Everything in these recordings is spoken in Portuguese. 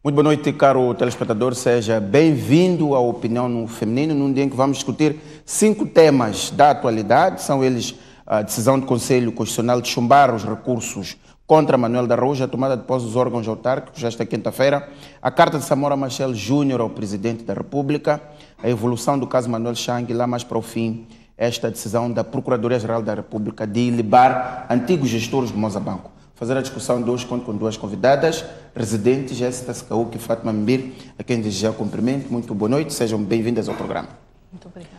Muito boa noite, caro telespectador. Seja bem-vindo à Opinião no Feminino, num dia em que vamos discutir 5 temas da atualidade. São eles a decisão do Conselho Constitucional de chumbar os recursos contra Manuel de Araújo, a tomada de posse dos órgãos autárquicos esta quinta-feira, a carta de Samora Machel Júnior ao Presidente da República, a evolução do caso Manuel Chang e lá mais para o fim, esta decisão da Procuradoria-Geral da República de ilibar antigos gestores do Mozabanco. Fazer a discussão de hoje conto com 2 convidadas, residentes, Jéssica Scaúque e Fátima Mbir, a quem desejar cumprimento. Muito boa noite, sejam bem-vindas ao programa. Muito obrigada.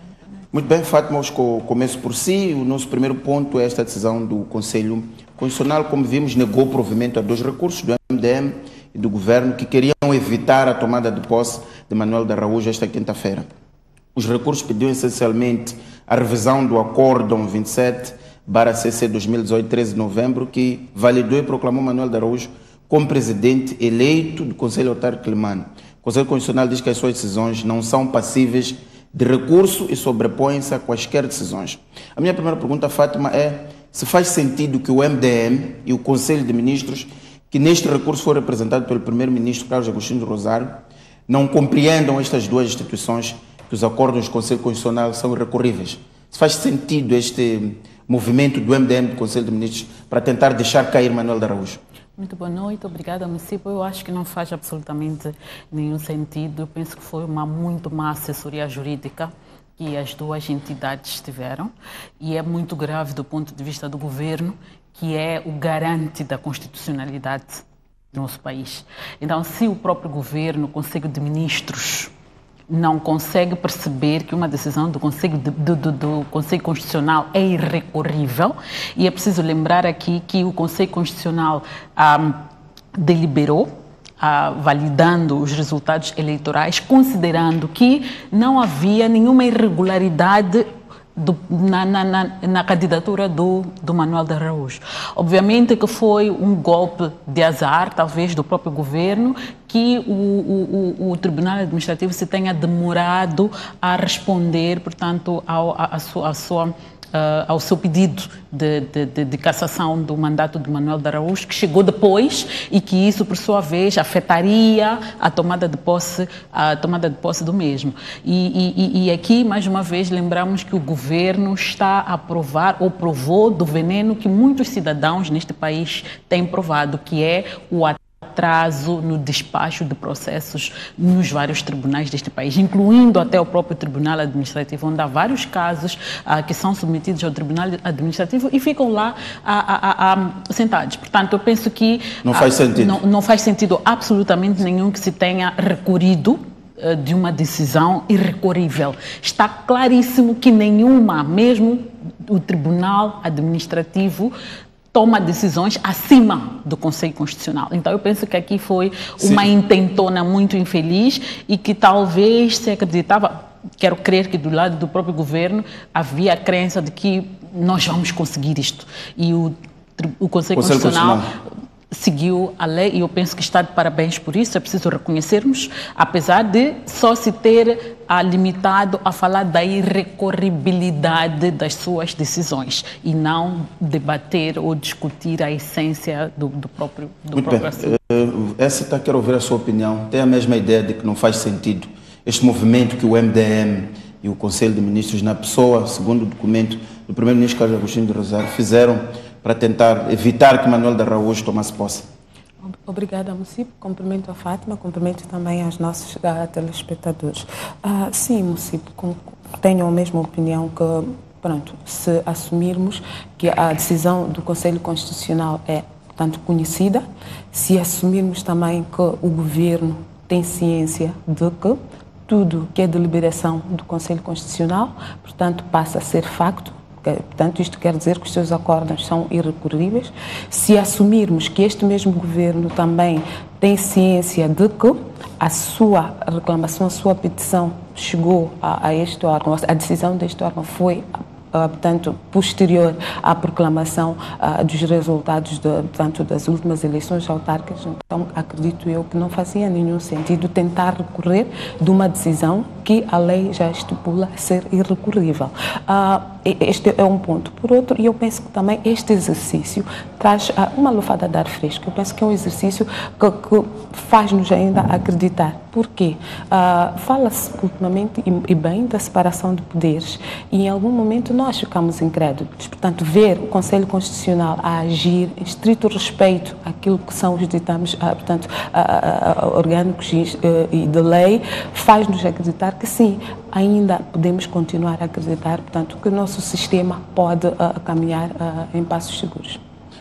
Muito bem, Fátima, hoje começo por si. O nosso primeiro ponto é esta decisão do Conselho Constitucional. Como vimos, negou provimento a 2 recursos do MDM e do Governo que queriam evitar a tomada de posse de Manuel de Araújo esta quinta-feira. Os recursos pediam essencialmente a revisão do Acórdão 27/CC 2018, 13 de novembro, que validou e proclamou Manuel de Araújo como presidente eleito do Conselho Autárquico Climano. O Conselho Constitucional diz que as suas decisões não são passíveis de recurso e sobrepõem-se a quaisquer decisões. A minha primeira pergunta, Fátima, é se faz sentido que o MDM e o Conselho de Ministros, que neste recurso foi representado pelo Primeiro-Ministro Carlos Agostinho do Rosário, não compreendam estas 2 instituições, que os acordos do Conselho Constitucional são irrecorríveis. Se faz sentido este movimento do MDM, do Conselho de Ministros, para tentar deixar cair Manuel de Araújo? Muito boa noite, obrigada, município. Eu acho que não faz absolutamente nenhum sentido. Eu penso que foi uma muito má assessoria jurídica que as 2 entidades tiveram e é muito grave do ponto de vista do governo, que é o garante da constitucionalidade do nosso país. Então, se o próprio governo, o Conselho de Ministros, não consegue perceber que uma decisão do Conselho Constitucional é irrecorrível, e é preciso lembrar aqui que o Conselho Constitucional deliberou, validando os resultados eleitorais, considerando que não havia nenhuma irregularidade na candidatura do Manuel de Araújo. Obviamente que foi um golpe de azar, talvez, do próprio governo, que o Tribunal Administrativo se tenha demorado a responder, portanto, ao seu pedido de cassação do mandato de Manuel de Araújo, que chegou depois e que isso, por sua vez, afetaria a tomada de posse do mesmo. E aqui, mais uma vez, lembramos que o governo está a provar, ou provou, do veneno que muitos cidadãos neste país têm provado, que é o atraso no despacho de processos nos vários tribunais deste país, incluindo até o próprio Tribunal Administrativo, onde há vários casos que são submetidos ao Tribunal Administrativo e ficam lá sentados. Portanto, eu penso que não faz sentido. Não faz sentido absolutamente nenhum que se tenha recorrido de uma decisão irrecorrível. Está claríssimo que nenhuma, mesmo o Tribunal Administrativo, toma decisões acima do Conselho Constitucional. Então, eu penso que aqui foi uma intentona muito infeliz e que talvez se acreditava, quero crer que do lado do próprio governo havia a crença de que nós vamos conseguir isto. E o Conselho Constitucional seguiu a lei e eu penso que está de parabéns por isso, é preciso reconhecermos, apesar de só se ter limitado a falar da irrecorribilidade das suas decisões e não debater ou discutir a essência do próprio assunto. Essa quero ouvir a sua opinião. Tem a mesma ideia de que não faz sentido este movimento que o MDM e o Conselho de Ministros, na pessoa, segundo o documento do Primeiro-Ministro Carlos Agostinho do Rosário, fizeram para tentar evitar que Manuel de Araújo tomasse posse? Obrigada, município. Cumprimento a Fátima, cumprimento também aos nossos telespectadores. Sim, município, tenho a mesma opinião que, pronto, se assumirmos que a decisão do Conselho Constitucional é, portanto, conhecida, se assumirmos também que o governo tem ciência de que tudo que é deliberação do Conselho Constitucional, portanto, passa a ser facto. Portanto, isto quer dizer que os seus acordos são irrecorríveis. Se assumirmos que este mesmo governo também tem ciência de que a sua reclamação, a sua petição chegou a este órgão, a decisão deste órgão foi portanto, posterior à proclamação dos resultados portanto, das últimas eleições autárquicas. Então, acredito eu que não fazia nenhum sentido tentar recorrer de uma decisão que a lei já estipula ser irrecorrível. Este é um ponto. Por outro, eu penso que também este exercício traz uma lufada de ar fresco. Eu penso que é um exercício que faz-nos ainda acreditar. Por quê? Fala-se ultimamente e bem da separação de poderes e em algum momento nós ficamos incrédulos. Portanto, ver o Conselho Constitucional a agir em estrito respeito àquilo que são os ditames, portanto, orgânicos e de lei, faz-nos acreditar que sim, ainda podemos continuar a acreditar, portanto, que o nosso sistema pode caminhar em passos seguros.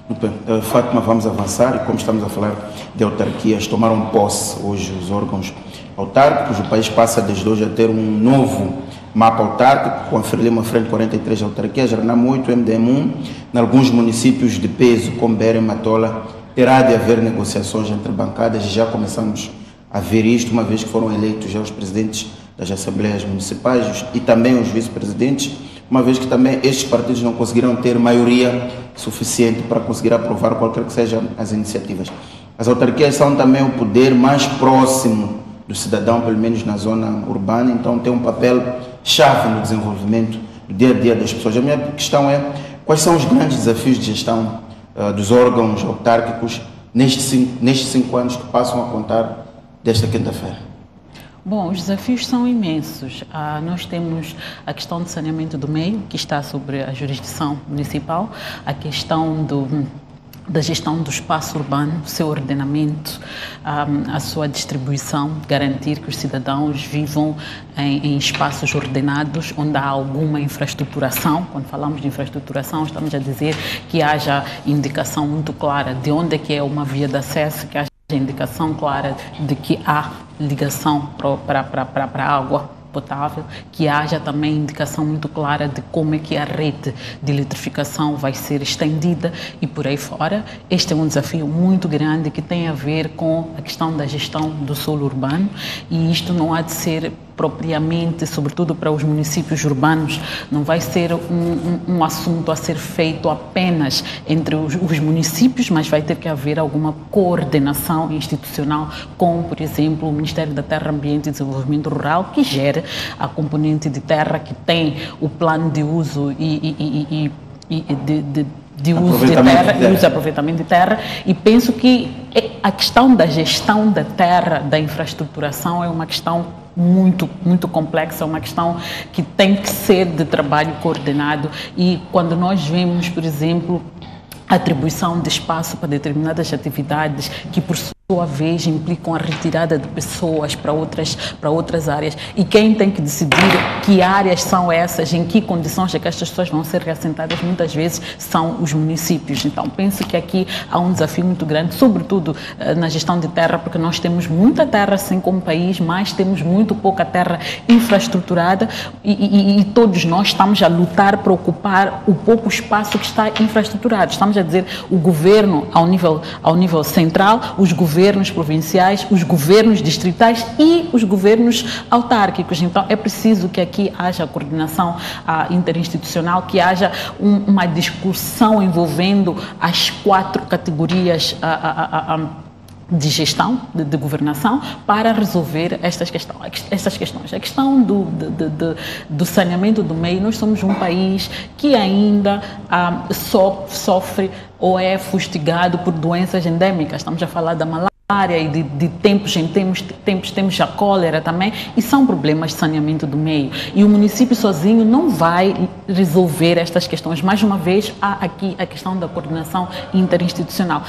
Muito bem. Fátima, vamos avançar e como estamos a falar de autarquias, tomaram posse hoje os órgãos autárquicos, o país passa desde hoje a ter um novo mapa autárquico, com a Frelimo à frente 43 autarquias, Renamo 8, MDM1, em alguns municípios de peso, como Beira e Matola, terá de haver negociações entre bancadas e já começamos a ver isto, uma vez que foram eleitos já os presidentes das assembleias municipais e também os vice-presidentes, uma vez que também estes partidos não conseguiram ter maioria suficiente para conseguir aprovar qualquer que sejam as iniciativas. As autarquias são também o poder mais próximo do cidadão, pelo menos na zona urbana, então tem um papel chave no desenvolvimento do dia a dia das pessoas. A minha questão é, quais são os grandes desafios de gestão dos órgãos autárquicos nestes 5 anos que passam a contar desta quinta-feira? Bom, os desafios são imensos. Nós temos a questão de saneamento do meio, que está sobre a jurisdição municipal, a questão da gestão do espaço urbano, o seu ordenamento, a sua distribuição, garantir que os cidadãos vivam em espaços ordenados, onde há alguma infraestruturação. Quando falamos de infraestruturação, estamos a dizer que haja indicação muito clara de onde é que é uma via de acesso, que haja indicação clara de que há ligação para a água potável, que haja também indicação muito clara de como é que a rede de eletrificação vai ser estendida e por aí fora. Este é um desafio muito grande que tem a ver com a questão da gestão do solo urbano e isto não há de ser propriamente, sobretudo para os municípios urbanos, não vai ser um assunto a ser feito apenas entre os municípios, mas vai ter que haver alguma coordenação institucional com, por exemplo, o Ministério da Terra, Ambiente e Desenvolvimento Rural, que gera a componente de terra, que tem o plano de uso de uso de terra e uso de aproveitamento de terra, e penso que a questão da gestão da terra, da infraestruturação, é uma questão muito complexa, uma questão que tem que ser de trabalho coordenado e quando nós vemos, por exemplo, a atribuição de espaço para determinadas atividades que por sua vez implicam a retirada de pessoas para outras áreas e quem tem que decidir que áreas são essas, em que condições é que estas pessoas vão ser reassentadas, muitas vezes são os municípios. Então penso que aqui há um desafio muito grande, sobretudo na gestão de terra, porque nós temos muita terra assim como país, mas temos muito pouca terra infraestruturada e todos nós estamos a lutar para ocupar o pouco espaço que está infraestruturado. Estamos a dizer o governo ao nível central, os governos provinciais, os governos distritais e os governos autárquicos. Então, é preciso que aqui haja coordenação interinstitucional, que haja uma discussão envolvendo as 4 categorias de gestão, de governação, para resolver estas questões. A questão do saneamento do meio, nós somos um país que ainda sofre ou é fustigado por doenças endêmicas. Estamos a falar da malária e de tempos em tempos temos a cólera também, e são problemas de saneamento do meio. E o município sozinho não vai resolver estas questões. Mais uma vez, há aqui a questão da coordenação interinstitucional.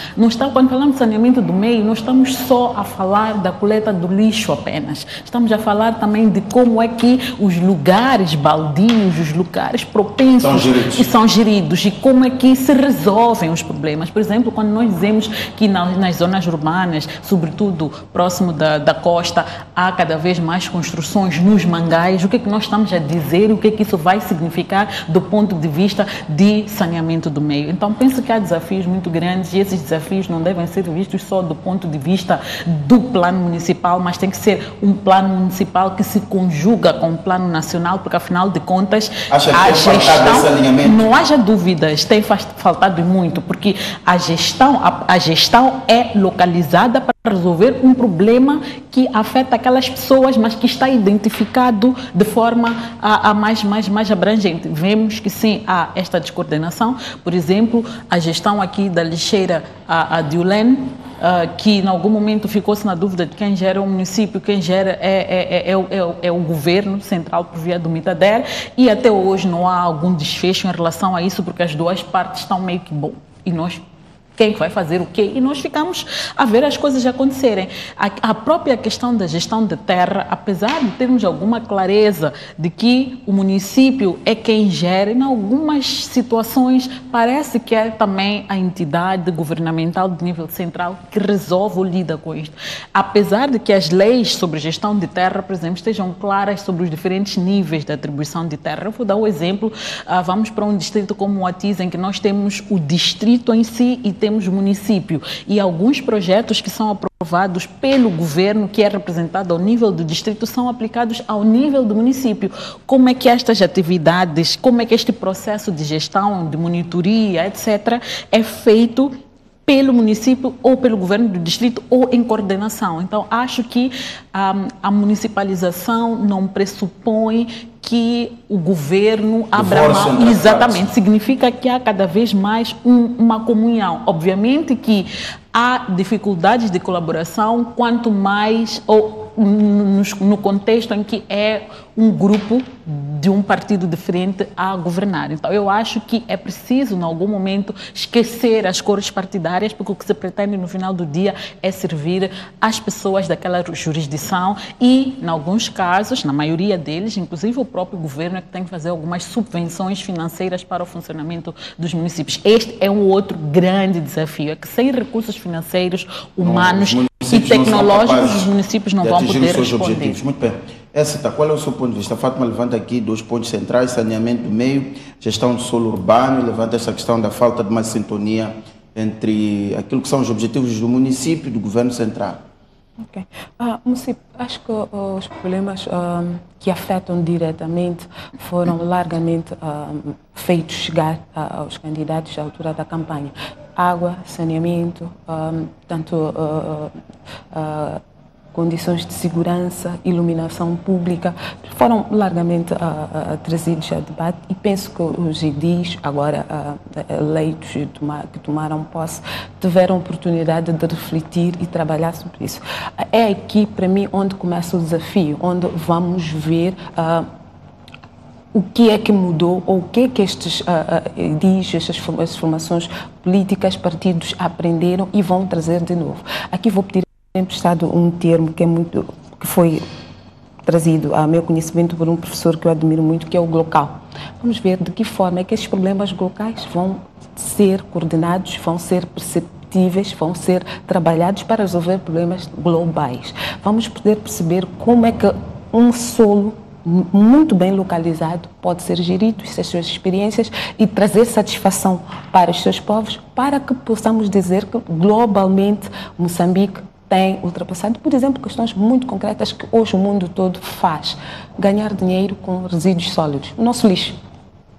Quando falamos de saneamento do meio, não estamos só a falar da coleta do lixo apenas. Estamos a falar também de como é que os lugares baldios, os lugares propensos são geridos e como é que se resolvem os problemas. Por exemplo, quando nós dizemos que nas zonas urbanas sobretudo próximo da costa, há cada vez mais construções nos mangais. O que é que nós estamos a dizer? O que é que isso vai significar do ponto de vista de saneamento do meio? Então, penso que há desafios muito grandes e esses desafios não devem ser vistos só do ponto de vista do plano municipal, mas tem que ser um plano municipal que se conjuga com o plano nacional, porque afinal de contas a gestão, não haja dúvidas, tem faltado muito, porque a gestão é localizada para resolver um problema que afeta aquelas pessoas, mas que está identificado de forma mais abrangente. Vemos que sim, há esta descoordenação. Por exemplo, a gestão aqui da lixeira de Ulene, que em algum momento ficou-se na dúvida de quem gera o município, quem gera é o governo central por via do Mitader, e até hoje não há algum desfecho em relação a isso, porque as duas partes estão meio que bom. E nós, quem vai fazer o quê? E nós ficamos a ver as coisas acontecerem. A própria questão da gestão de terra, apesar de termos alguma clareza de que o município é quem gera, em algumas situações parece que é também a entidade governamental de nível central que resolve ou lida com isto. Apesar de que as leis sobre gestão de terra, por exemplo, estejam claras sobre os diferentes níveis de atribuição de terra. Eu vou dar um exemplo, vamos para um distrito como o Atiz, em que nós temos o distrito em si e temos o município, e alguns projetos que são aprovados pelo governo, que é representado ao nível do distrito, são aplicados ao nível do município. Como é que estas atividades, como é que este processo de gestão, de monitoria, etc., é feito pelo município ou pelo governo do distrito ou em coordenação? Então, acho que a municipalização não pressupõe que o governo abra mão. Exatamente, significa que há cada vez mais uma comunhão. Obviamente que há dificuldades de colaboração, quanto mais no contexto em que é um grupo de um partido diferente a governar. Então, eu acho que é preciso, em algum momento, esquecer as cores partidárias, porque o que se pretende no final do dia é servir às pessoas daquela jurisdição e, em alguns casos, na maioria deles, inclusive o próprio governo é que tem que fazer algumas subvenções financeiras para o funcionamento dos municípios. Este é um outro grande desafio, é que sem recursos financeiros, humanos e tecnológicos, os municípios não vão poder responder. Muito bem. Qual é o seu ponto de vista? A Fátima levanta aqui 2 pontos centrais: saneamento do meio, gestão do solo urbano, e levanta essa questão da falta de uma sintonia entre aquilo que são os objetivos do município e do governo central. Ok. Município, acho que os problemas que afetam diretamente foram largamente feitos chegar aos candidatos à altura da campanha. Água, saneamento, condições de segurança, iluminação pública, foram largamente trazidos a debate, e penso que os edis, agora eleitos que tomaram posse, tiveram oportunidade de refletir e trabalhar sobre isso. É aqui, para mim, onde começa o desafio, onde vamos ver o que é que mudou, ou o que é que estes edis, estas formações políticas, partidos aprenderam e vão trazer de novo. Aqui vou pedir emprestado um termo que foi trazido a meu conhecimento por um professor que eu admiro muito, que é o glocal. Vamos ver de que forma é que esses problemas globais vão ser coordenados, vão ser perceptíveis, vão ser trabalhados para resolver problemas globais. Vamos poder perceber como é que um solo muito bem localizado pode ser gerido, essas suas experiências, e trazer satisfação para os seus povos, para que possamos dizer que globalmente Moçambique tem ultrapassado, por exemplo, questões muito concretas que hoje o mundo todo faz. Ganhar dinheiro com resíduos sólidos. O nosso lixo.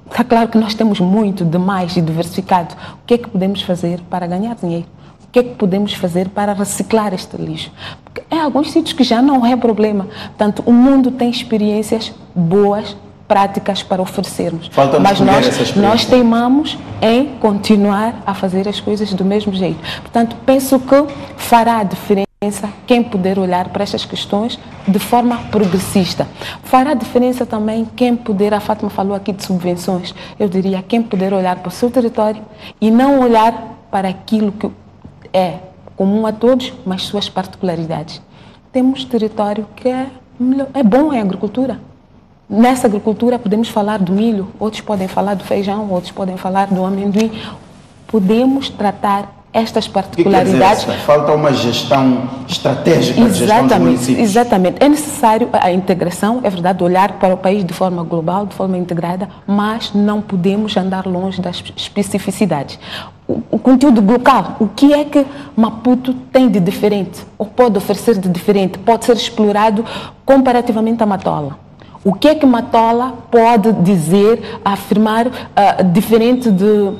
Está claro que nós temos muito demais e diversificado. O que é que podemos fazer para ganhar dinheiro? O que é que podemos fazer para reciclar este lixo? Porque em alguns sítios que já não é problema. Portanto, o mundo tem experiências boas, práticas para oferecermos. Mas nós teimamos em continuar a fazer as coisas do mesmo jeito. Portanto, penso que fará diferença quem puder olhar para estas questões de forma progressista. Fará diferença também quem puder, a Fátima falou aqui de subvenções, eu diria quem puder olhar para o seu território e não olhar para aquilo que é comum a todos, mas suas particularidades. Temos território que é bom em agricultura. Nessa agricultura podemos falar do milho, outros podem falar do feijão, outros podem falar do amendoim. Podemos tratar estas O particularidades. que quer dizer? Falta uma gestão estratégica de gestão dos municípios. Exatamente. É necessário a integração, é verdade, olhar para o país de forma global, de forma integrada, mas não podemos andar longe das especificidades. O conteúdo local, o que é que Maputo tem de diferente, ou pode oferecer de diferente, pode ser explorado comparativamente a Matola. O que é que Matola pode dizer, afirmar diferente de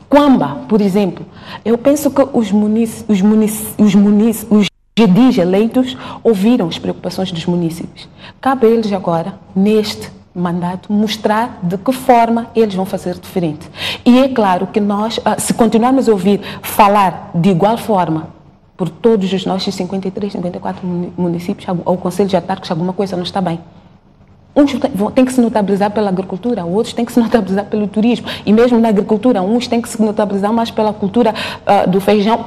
Quamba, por exemplo? Eu penso que os GDIs eleitos ouviram as preocupações dos municípios. Cabe a eles agora, neste mandato, mostrar de que forma eles vão fazer diferente. E é claro que nós, se continuarmos a ouvir falar de igual forma por todos os nossos 53, 54 municípios, ao Conselho de Autarcas, alguma coisa não está bem. Uns têm que se notabilizar pela agricultura, outros têm que se notabilizar pelo turismo. E mesmo na agricultura, uns têm que se notabilizar mais pela cultura do feijão,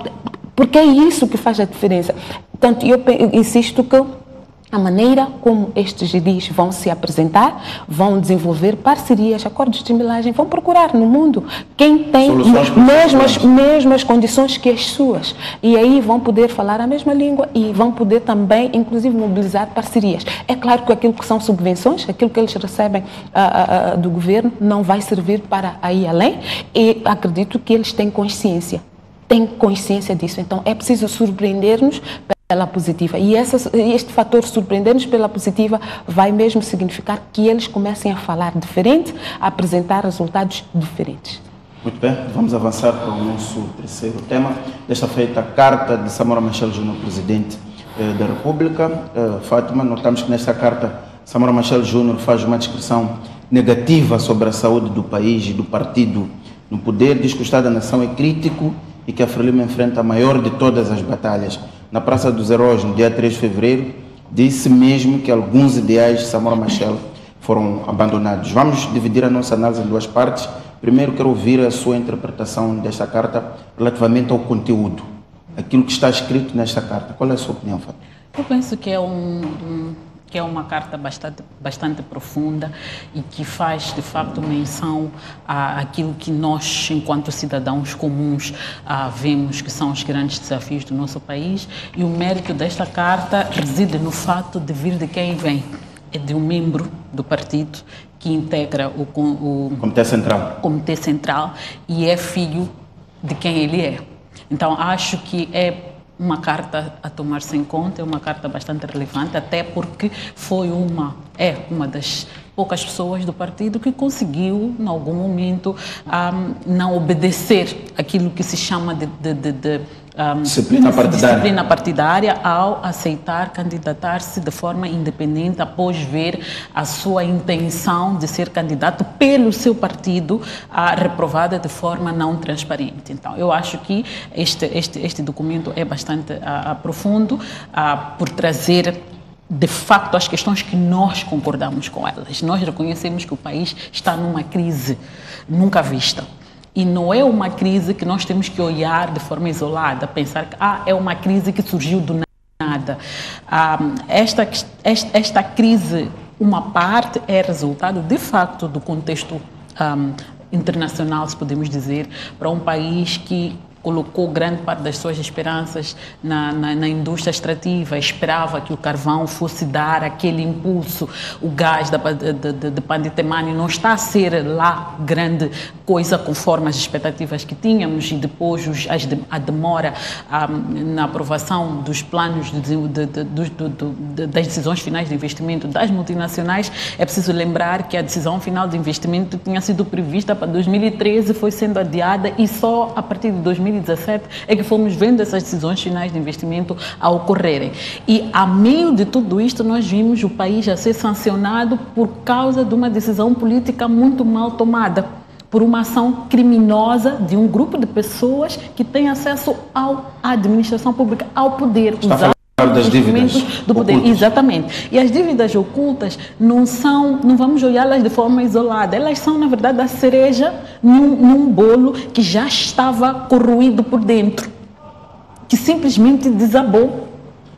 porque é isso que faz a diferença. Portanto, eu insisto que a maneira como estes GDIs vão se apresentar, vão desenvolver parcerias, acordos de milagem, vão procurar no mundo quem tem mesmas condições que as suas. E aí vão poder falar a mesma língua e vão poder também, inclusive, mobilizar parcerias. É claro que aquilo que são subvenções, aquilo que eles recebem do governo, não vai servir para ir além, e acredito que eles têm consciência disso. Então, é preciso surpreender-nos pela positiva. E este fator surpreender-nos pela positiva vai mesmo significar que eles comecem a falar diferente, a apresentar resultados diferentes. Muito bem, vamos avançar para o nosso terceiro tema. Desta feita, a carta de Samora Machel Júnior, Presidente da República. Fátima, notamos que nesta carta Samora Machel Júnior faz uma descrição negativa sobre a saúde do país e do partido no poder, diz que o Estado da Nação é crítico e que a Frelimo enfrenta a maior de todas as batalhas. Na Praça dos Heróis, no dia 3 de fevereiro, disse mesmo que alguns ideais de Samora Machel foram abandonados. Vamos dividir a nossa análise em duas partes. Primeiro, quero ouvir a sua interpretação desta carta relativamente ao conteúdo, aquilo que está escrito nesta carta. Qual é a sua opinião, Fátima? Eu penso que é uma carta bastante profunda e que faz, de facto, menção àquilo que nós, enquanto cidadãos comuns, vemos que são os grandes desafios do nosso país. E o mérito desta carta reside no fato de vir de quem vem. É de um membro do partido que integra o Comitê Central e é filho de quem ele é. Então, acho que é uma carta a tomar-se em conta, é uma carta bastante relevante, até porque é uma das poucas pessoas do partido que conseguiu, em algum momento, não obedecer aquilo que se chama de disciplina partidária ao aceitar candidatar-se de forma independente após ver a sua intenção de ser candidato pelo seu partido reprovada de forma não transparente. Então, eu acho que este documento é bastante profundo por trazer de facto as questões que nós concordamos com elas. Nós reconhecemos que o país está numa crise nunca vista. E não é uma crise que nós temos que olhar de forma isolada, pensar que é uma crise que surgiu do nada. Esta crise, uma parte, é resultado, de facto, do contexto internacional, se podemos dizer, para um país que colocou grande parte das suas esperanças na indústria extrativa, esperava que o carvão fosse dar aquele impulso. O gás de Panditemani não está a ser lá grande coisa conforme as expectativas que tínhamos, e depois a demora na aprovação dos planos das decisões finais de investimento das multinacionais. É preciso lembrar que a decisão final de investimento tinha sido prevista para 2013, foi sendo adiada, e só a partir de 2017 é que fomos vendo essas decisões finais de investimento a ocorrerem. E, a meio de tudo isto, nós vimos o país a ser sancionado por causa de uma decisão política muito mal tomada, por uma ação criminosa de um grupo de pessoas que têm acesso à administração pública, ao poder. Das dívidas do poder. Ocultas. Exatamente. E as dívidas ocultas não vamos olhá-las de forma isolada. Elas são, na verdade, a cereja num bolo que já estava corroído por dentro, que simplesmente desabou.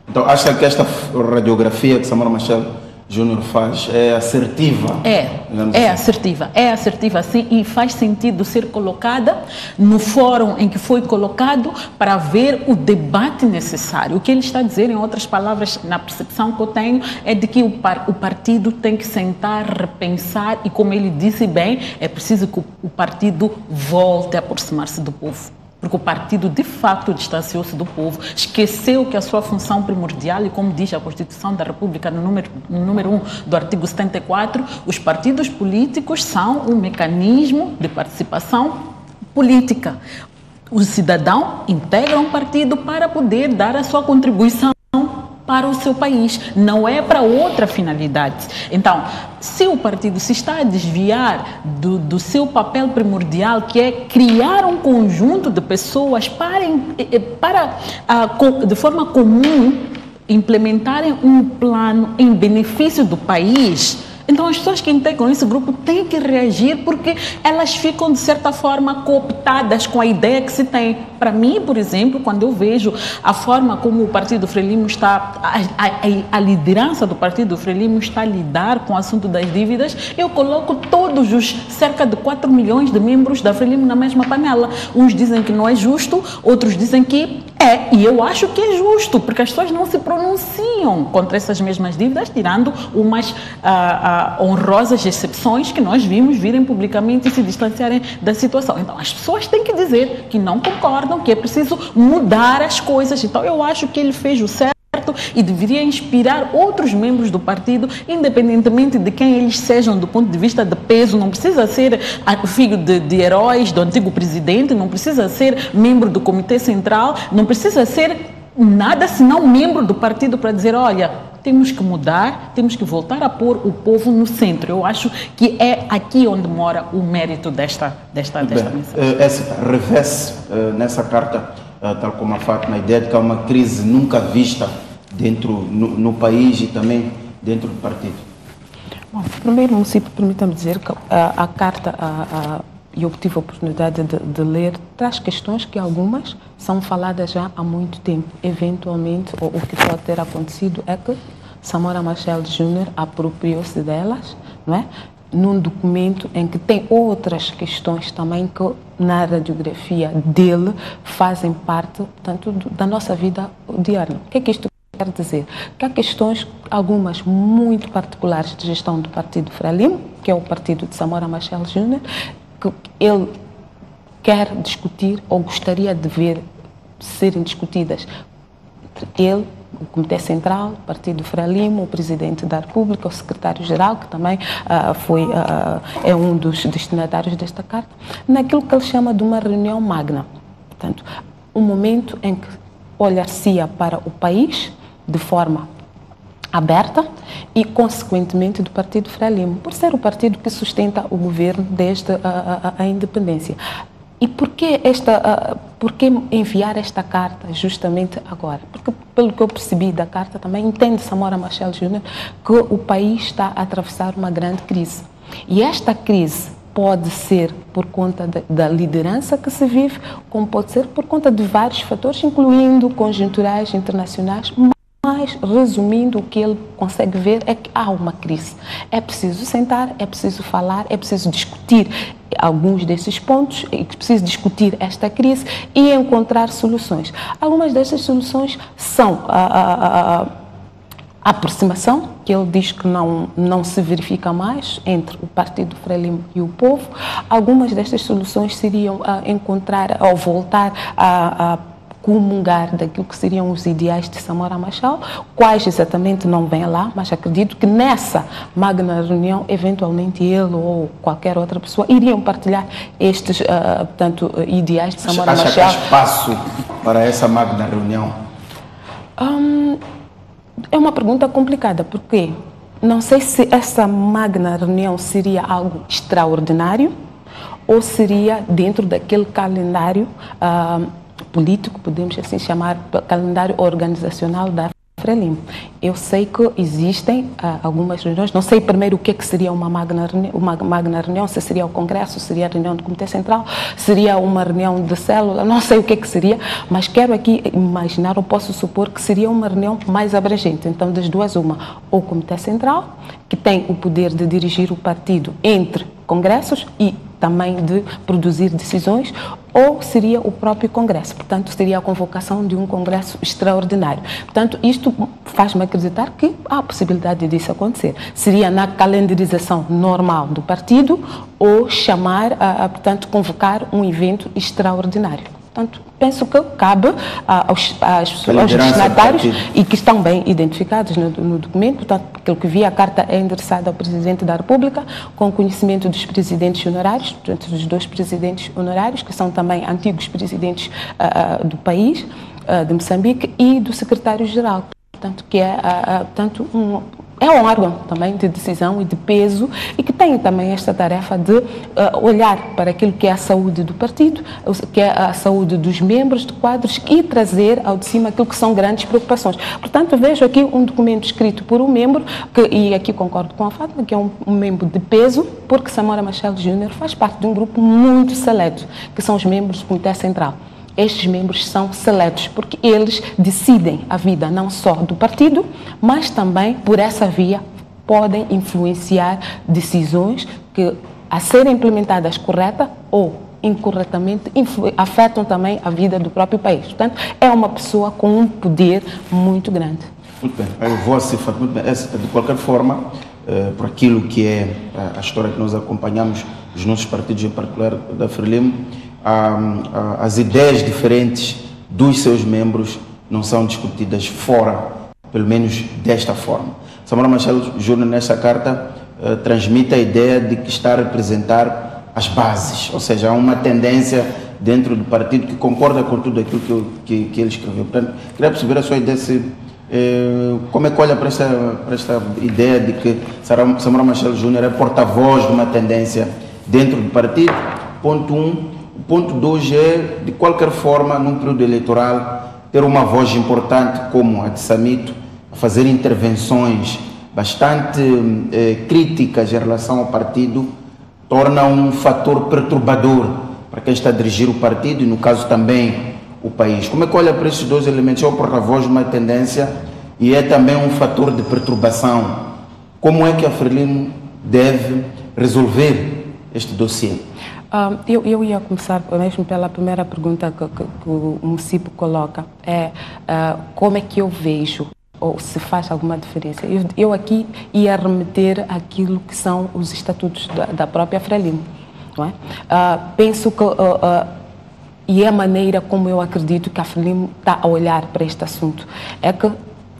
Então, acha que esta radiografia que Samora Machel Júnior faz é assertiva. É assertiva sim, e faz sentido ser colocada no fórum em que foi colocado para ver o debate necessário. O que ele está a dizer, em outras palavras, na percepção que eu tenho, é de que o partido tem que sentar, repensar e, como ele disse bem, é preciso que o partido volte a aproximar-se do povo. Porque o partido, de facto, distanciou-se do povo, esqueceu que a sua função primordial, e como diz a Constituição da República, no número 1 do artigo 74, os partidos políticos são um mecanismo de participação política. O cidadão integra um partido para poder dar a sua contribuição para o seu país, não é para outra finalidade. Então, se o partido se está a desviar do seu papel primordial, que é criar um conjunto de pessoas para de forma comum, implementarem um plano em benefício do país, então as pessoas que integram esse grupo têm que reagir, porque elas ficam, de certa forma, cooptadas com a ideia que se tem. Para mim, por exemplo, quando eu vejo a forma como o Partido Frelimo está, a liderança do Partido Frelimo está a lidar com o assunto das dívidas, eu coloco todos os cerca de 4 milhões de membros da Frelimo na mesma panela. Uns dizem que não é justo, outros dizem que é, e eu acho que é justo, porque as pessoas não se pronunciam contra essas mesmas dívidas, tirando umas honrosas exceções que nós vimos virem publicamente e se distanciarem da situação. Então, as pessoas têm que dizer que não concordam, que é preciso mudar as coisas. Então, eu acho que ele fez o certo e deveria inspirar outros membros do partido, independentemente de quem eles sejam do ponto de vista de peso. Não precisa ser filho de heróis do antigo presidente, não precisa ser membro do Comitê Central, não precisa ser nada senão membro do partido para dizer, olha, temos que mudar, temos que voltar a pôr o povo no centro. Eu acho que é aqui onde mora o mérito desta mensagem. Revê-se nessa carta, tal como a Fátima, a ideia de que há uma crise nunca vista no país e também dentro do partido. Bom, primeiro, município, permita-me dizer que a carta, eu tive a oportunidade de ler, traz questões que algumas são faladas já há muito tempo. Eventualmente, o que pode ter acontecido é que Samora Machel Júnior apropriou-se delas, não é? Num documento em que tem outras questões também que na radiografia dele fazem parte, portanto, da nossa vida diária. O que é que isto quer dizer? Que há questões, algumas muito particulares de gestão do Partido Frelimo, que é o partido de Samora Machel Júnior, que ele quer discutir ou gostaria de ver serem discutidas entre ele, o Comitê Central, o Partido Frelimo, o Presidente da República, o Secretário-Geral, que também é um dos destinatários desta carta, naquilo que ele chama de uma reunião magna. Portanto, um momento em que olhar-se-ia para o país de forma aberta e, consequentemente, do Partido Frelimo, por ser o partido que sustenta o governo desde a independência. E por que enviar esta carta justamente agora? Porque, pelo que eu percebi da carta, também entende Samora Machel Júnior que o país está a atravessar uma grande crise. E esta crise pode ser por conta da liderança que se vive, como pode ser por conta de vários fatores, incluindo conjunturais internacionais. Mas, resumindo, o que ele consegue ver é que há uma crise. É preciso sentar, é preciso falar, é preciso discutir alguns desses pontos, é preciso discutir esta crise e encontrar soluções. Algumas destas soluções são a aproximação, que ele diz que não se verifica mais entre o Partido Frelimo e o povo. Algumas destas soluções seriam encontrar ou voltar a comungar daquilo que seriam os ideais de Samora Machel, quais exatamente não vêm lá, mas acredito que nessa magna reunião, eventualmente ele ou qualquer outra pessoa iriam partilhar estes, portanto, ideais de Samora Machel. Acha que há espaço para essa magna reunião? É uma pergunta complicada, porque não sei se essa magna reunião seria algo extraordinário ou seria dentro daquele calendário político, podemos assim chamar, calendário organizacional da Frelimo. Eu sei que existem algumas reuniões, não sei primeiro o que seria uma magna reunião, se seria o Congresso, se seria a reunião do Comitê Central, seria uma reunião de célula, não sei o que seria, mas quero aqui imaginar, ou posso supor que seria uma reunião mais abrangente. Então, das duas, uma, ou o Comitê Central, que tem o poder de dirigir o partido entre congressos e também de produzir decisões, ou seria o próprio Congresso. Portanto, seria a convocação de um Congresso extraordinário. Portanto, isto faz-me acreditar que há a possibilidade disso acontecer. Seria na calendarização normal do partido ou chamar, portanto, convocar um evento extraordinário. Portanto, penso que cabe aos destinatários e que estão bem identificados no documento. Portanto, aquilo que vi, a carta é endereçada ao Presidente da República, com conhecimento dos presidentes honorários, portanto, dos 2 presidentes honorários, que são também antigos presidentes do país, de Moçambique, e do secretário-geral, portanto, que é é um órgão também de decisão e de peso e que tem também esta tarefa de olhar para aquilo que é a saúde do partido, que é a saúde dos membros de quadros e trazer ao de cima aquilo que são grandes preocupações. Portanto, vejo aqui um documento escrito por um membro, e aqui concordo com a Fátima, que é um membro de peso, porque Samora Machel Júnior faz parte de um grupo muito seleto, que são os membros do Comitê Central. Estes membros são seletos porque eles decidem a vida não só do partido, mas também, por essa via, podem influenciar decisões que, a serem implementadas correta ou incorretamente, afetam também a vida do próprio país. Portanto, é uma pessoa com um poder muito grande. Muito bem, eu vou assim, muito bem. De qualquer forma, por aquilo que é a história que nós acompanhamos, os nossos partidos, em particular da Frelimo, as ideias diferentes dos seus membros não são discutidas fora, pelo menos desta forma. Samora Machel Júnior, nesta carta, transmite a ideia de que está a representar as bases, ou seja, há uma tendência dentro do partido que concorda com tudo aquilo que ele escreveu. Portanto, queria perceber a sua ideia, como é que olha para esta ideia de que Samora Machel Júnior é porta-voz de uma tendência dentro do partido, ponto 1. Ponto 2 é, de qualquer forma, num período eleitoral, ter uma voz importante como a de Samito, a fazer intervenções bastante críticas em relação ao partido, torna um fator perturbador para quem está a dirigir o partido e, no caso, também o país. Como é que olha para esses 2 elementos? É o porta-voz de uma tendência e é também um fator de perturbação. Como é que a Frelimo deve resolver este dossiê? Eu ia começar mesmo pela primeira pergunta que o município coloca, como é que eu vejo, ou se faz alguma diferença. Eu aqui ia remeter àquilo que são os estatutos da própria Frelimo, não é? Penso que, e é a maneira como eu acredito que a Frelimo está a olhar para este assunto, é que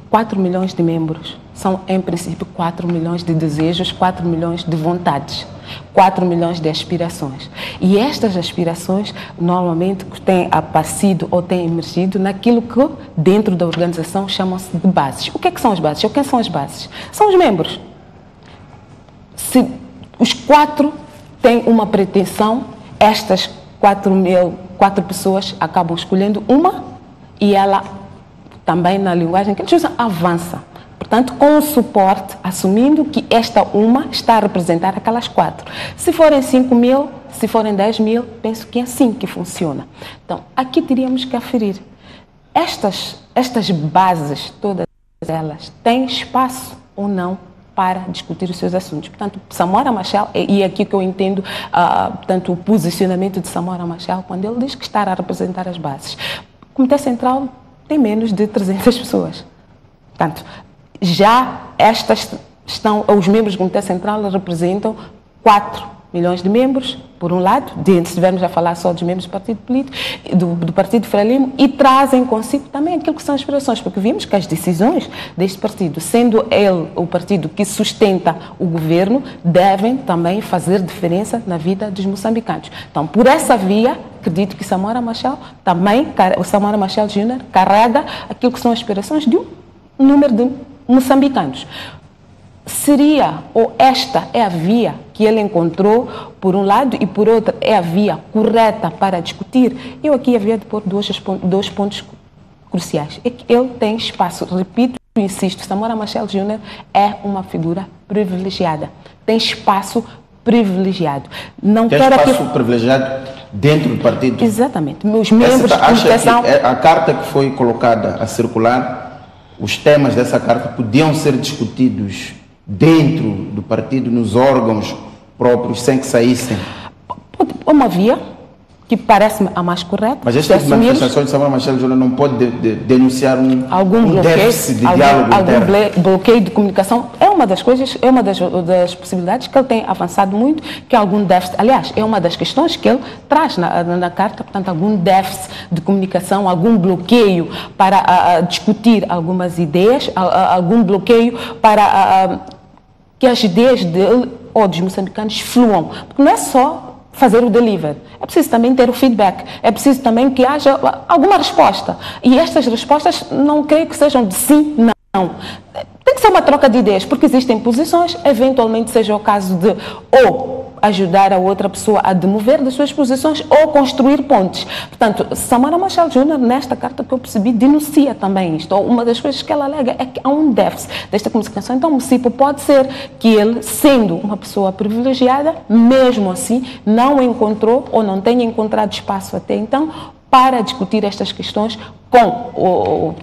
4 milhões de membros são, em princípio, 4 milhões de desejos, 4 milhões de vontades, 4 milhões de aspirações. E estas aspirações, normalmente, têm aparecido ou têm emergido naquilo que, dentro da organização, chamam-se de bases. O que é que são as bases? Ou quem são as bases? São os membros. Se os 4 têm uma pretensão, estas 4 pessoas acabam escolhendo uma e ela, também na linguagem que eles usam, avança. Portanto, com o suporte, assumindo que esta uma está a representar aquelas 4. Se forem 5 mil, se forem 10 mil, penso que é assim que funciona. Então, aqui teríamos que aferir. Estas bases, todas elas, têm espaço ou não para discutir os seus assuntos. Portanto, Samora Machel, e é aqui que eu entendo portanto, o posicionamento de Samora Machel, quando ele diz que está a representar as bases. O Comitê Central tem menos de 300 pessoas. Portanto, já os membros do Comitê Central representam 4 milhões de membros, por um lado, se estivermos a falar só dos membros do partido político, do partido Frelimo, e trazem consigo também aquilo que são aspirações, porque vimos que as decisões deste partido, sendo ele o partido que sustenta o governo, devem também fazer diferença na vida dos moçambicanos. Então, por essa via, acredito que Samora Machel o Samora Machel Júnior carrega aquilo que são aspirações de um número de moçambicanos. Seria, ou esta é a via que ele encontrou, por um lado, e por outro, é a via correta para discutir? Eu aqui havia de pôr dois pontos cruciais. É que ele tem espaço, repito, insisto, Samora Machel Júnior é uma figura privilegiada, tem espaço privilegiado. Não tem quero espaço privilegiado dentro do partido? Exatamente. Meus membros de comunicação... A carta que foi colocada a circular, os temas dessa carta podiam ser discutidos dentro do partido, nos órgãos próprios, sem que saíssem? Uma via que parece-me a mais correta. Mas este tipo de manifestações de Samora Machel Júnior não pode denunciar algum déficit de diálogo interno? Algum bloqueio de comunicação é uma das coisas, é uma das possibilidades que ele tem avançado muito, que algum déficit, aliás, é uma das questões que ele traz na carta, portanto, algum déficit de comunicação, algum bloqueio para discutir algumas ideias, algum bloqueio para que as ideias dele ou dos moçambicanos fluam, porque não é só fazer o delivery. É preciso também ter o feedback. É preciso também que haja alguma resposta. E estas respostas não creio que sejam de sim, não. Tem que ser uma troca de ideias, porque existem posições, eventualmente seja o caso de ou ajudar a outra pessoa a demover das suas posições ou construir pontes. Portanto, Samora Machel Júnior, nesta carta que eu percebi, denuncia também isto. Uma das coisas que ela alega é que há um déficit desta comunicação. Então, o município pode ser que ele, sendo uma pessoa privilegiada, mesmo assim, não encontrou ou não tenha encontrado espaço até então para discutir estas questões com